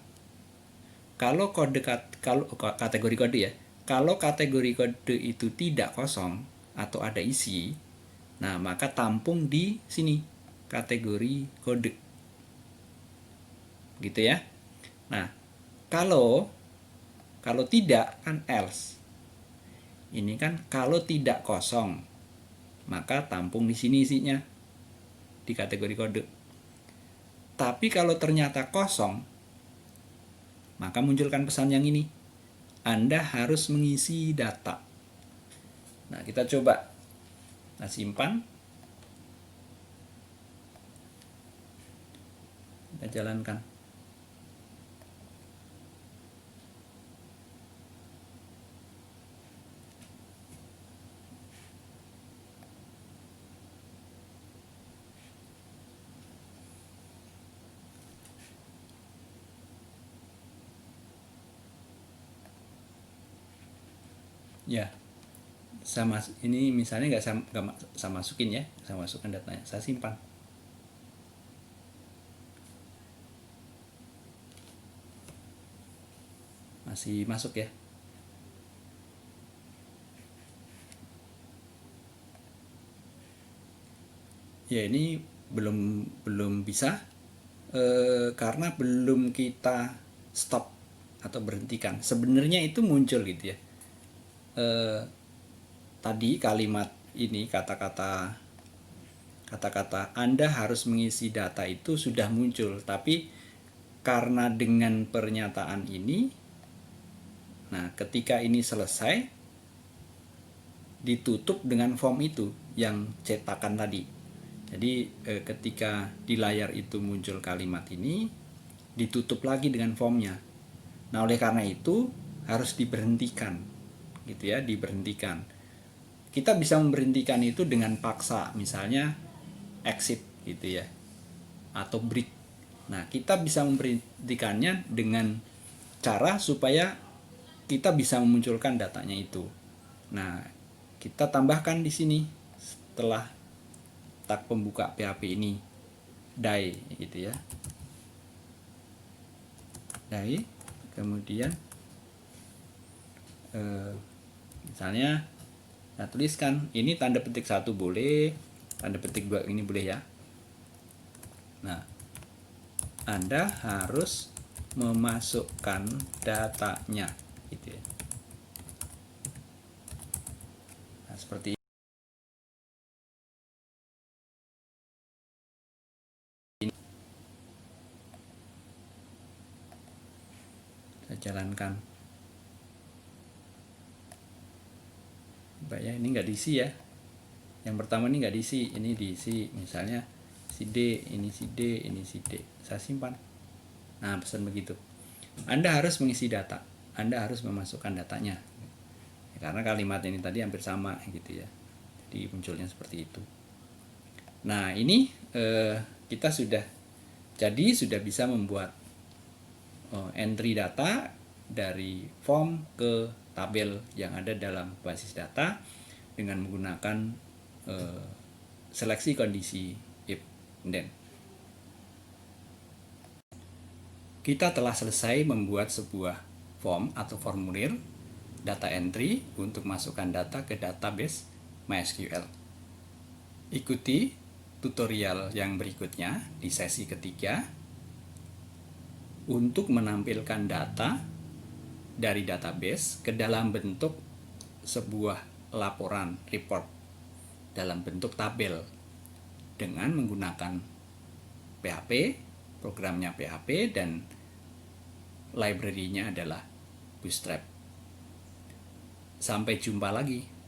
Kalau kategori kode ya, kalau kategori kode itu tidak kosong atau ada isi, nah maka tampung di sini kategori kode, gitu ya. Nah, kalau tidak kan else. Ini kan kalau tidak kosong, maka tampung di sini isinya di kategori kode. Tapi kalau ternyata kosong, maka munculkan pesan yang ini. Anda harus mengisi data. Nah, kita coba. Nah, simpan. Kita jalankan. Ya, sama ini misalnya nggak saya masukin ya, saya masukkan datanya, saya simpan. Masih masuk ya. Ya, ini belum bisa karena belum kita stop atau berhentikan. Sebenarnya itu muncul gitu ya. Tadi kalimat ini, kata-kata Anda harus mengisi data itu sudah muncul, tapi karena dengan pernyataan ini, nah ketika ini selesai, ditutup dengan form itu yang cetakan tadi. Jadi ketika di layar itu muncul kalimat ini, ditutup lagi dengan formnya. Nah, oleh karena itu harus diberhentikan, gitu ya, diberhentikan. Kita bisa memberhentikan itu dengan paksa, misalnya exit gitu ya, atau break. Nah, kita bisa memberhentikannya dengan cara supaya kita bisa memunculkan datanya itu. Nah, kita tambahkan di sini setelah tag pembuka PHP ini die gitu ya, die. Kemudian misalnya saya tuliskan ini tanda petik 1 boleh, tanda petik 2 ini boleh ya. Nah, Anda harus memasukkan datanya gitu ya. Nah, seperti ini saya jalankan. Coba ya, ini nggak diisi ya. Yang pertama ini nggak diisi, ini diisi. Misalnya si D, ini si D, ini si D. Saya simpan. Nah, pesan begitu. Anda harus mengisi data. Anda harus memasukkan datanya. Karena kalimat ini tadi hampir sama gitu ya. Jadi munculnya seperti itu. Nah, ini kita sudah bisa membuat entry data dari form ke tabel yang ada dalam basis data dengan menggunakan seleksi kondisi if then. Kita telah selesai membuat sebuah form atau formulir data entry untuk masukkan data ke database MySQL. Ikuti tutorial yang berikutnya di sesi ketiga untuk menampilkan data dari database ke dalam bentuk sebuah laporan report dalam bentuk tabel dengan menggunakan PHP, programnya PHP, dan library-nya adalah Bootstrap. Sampai jumpa lagi.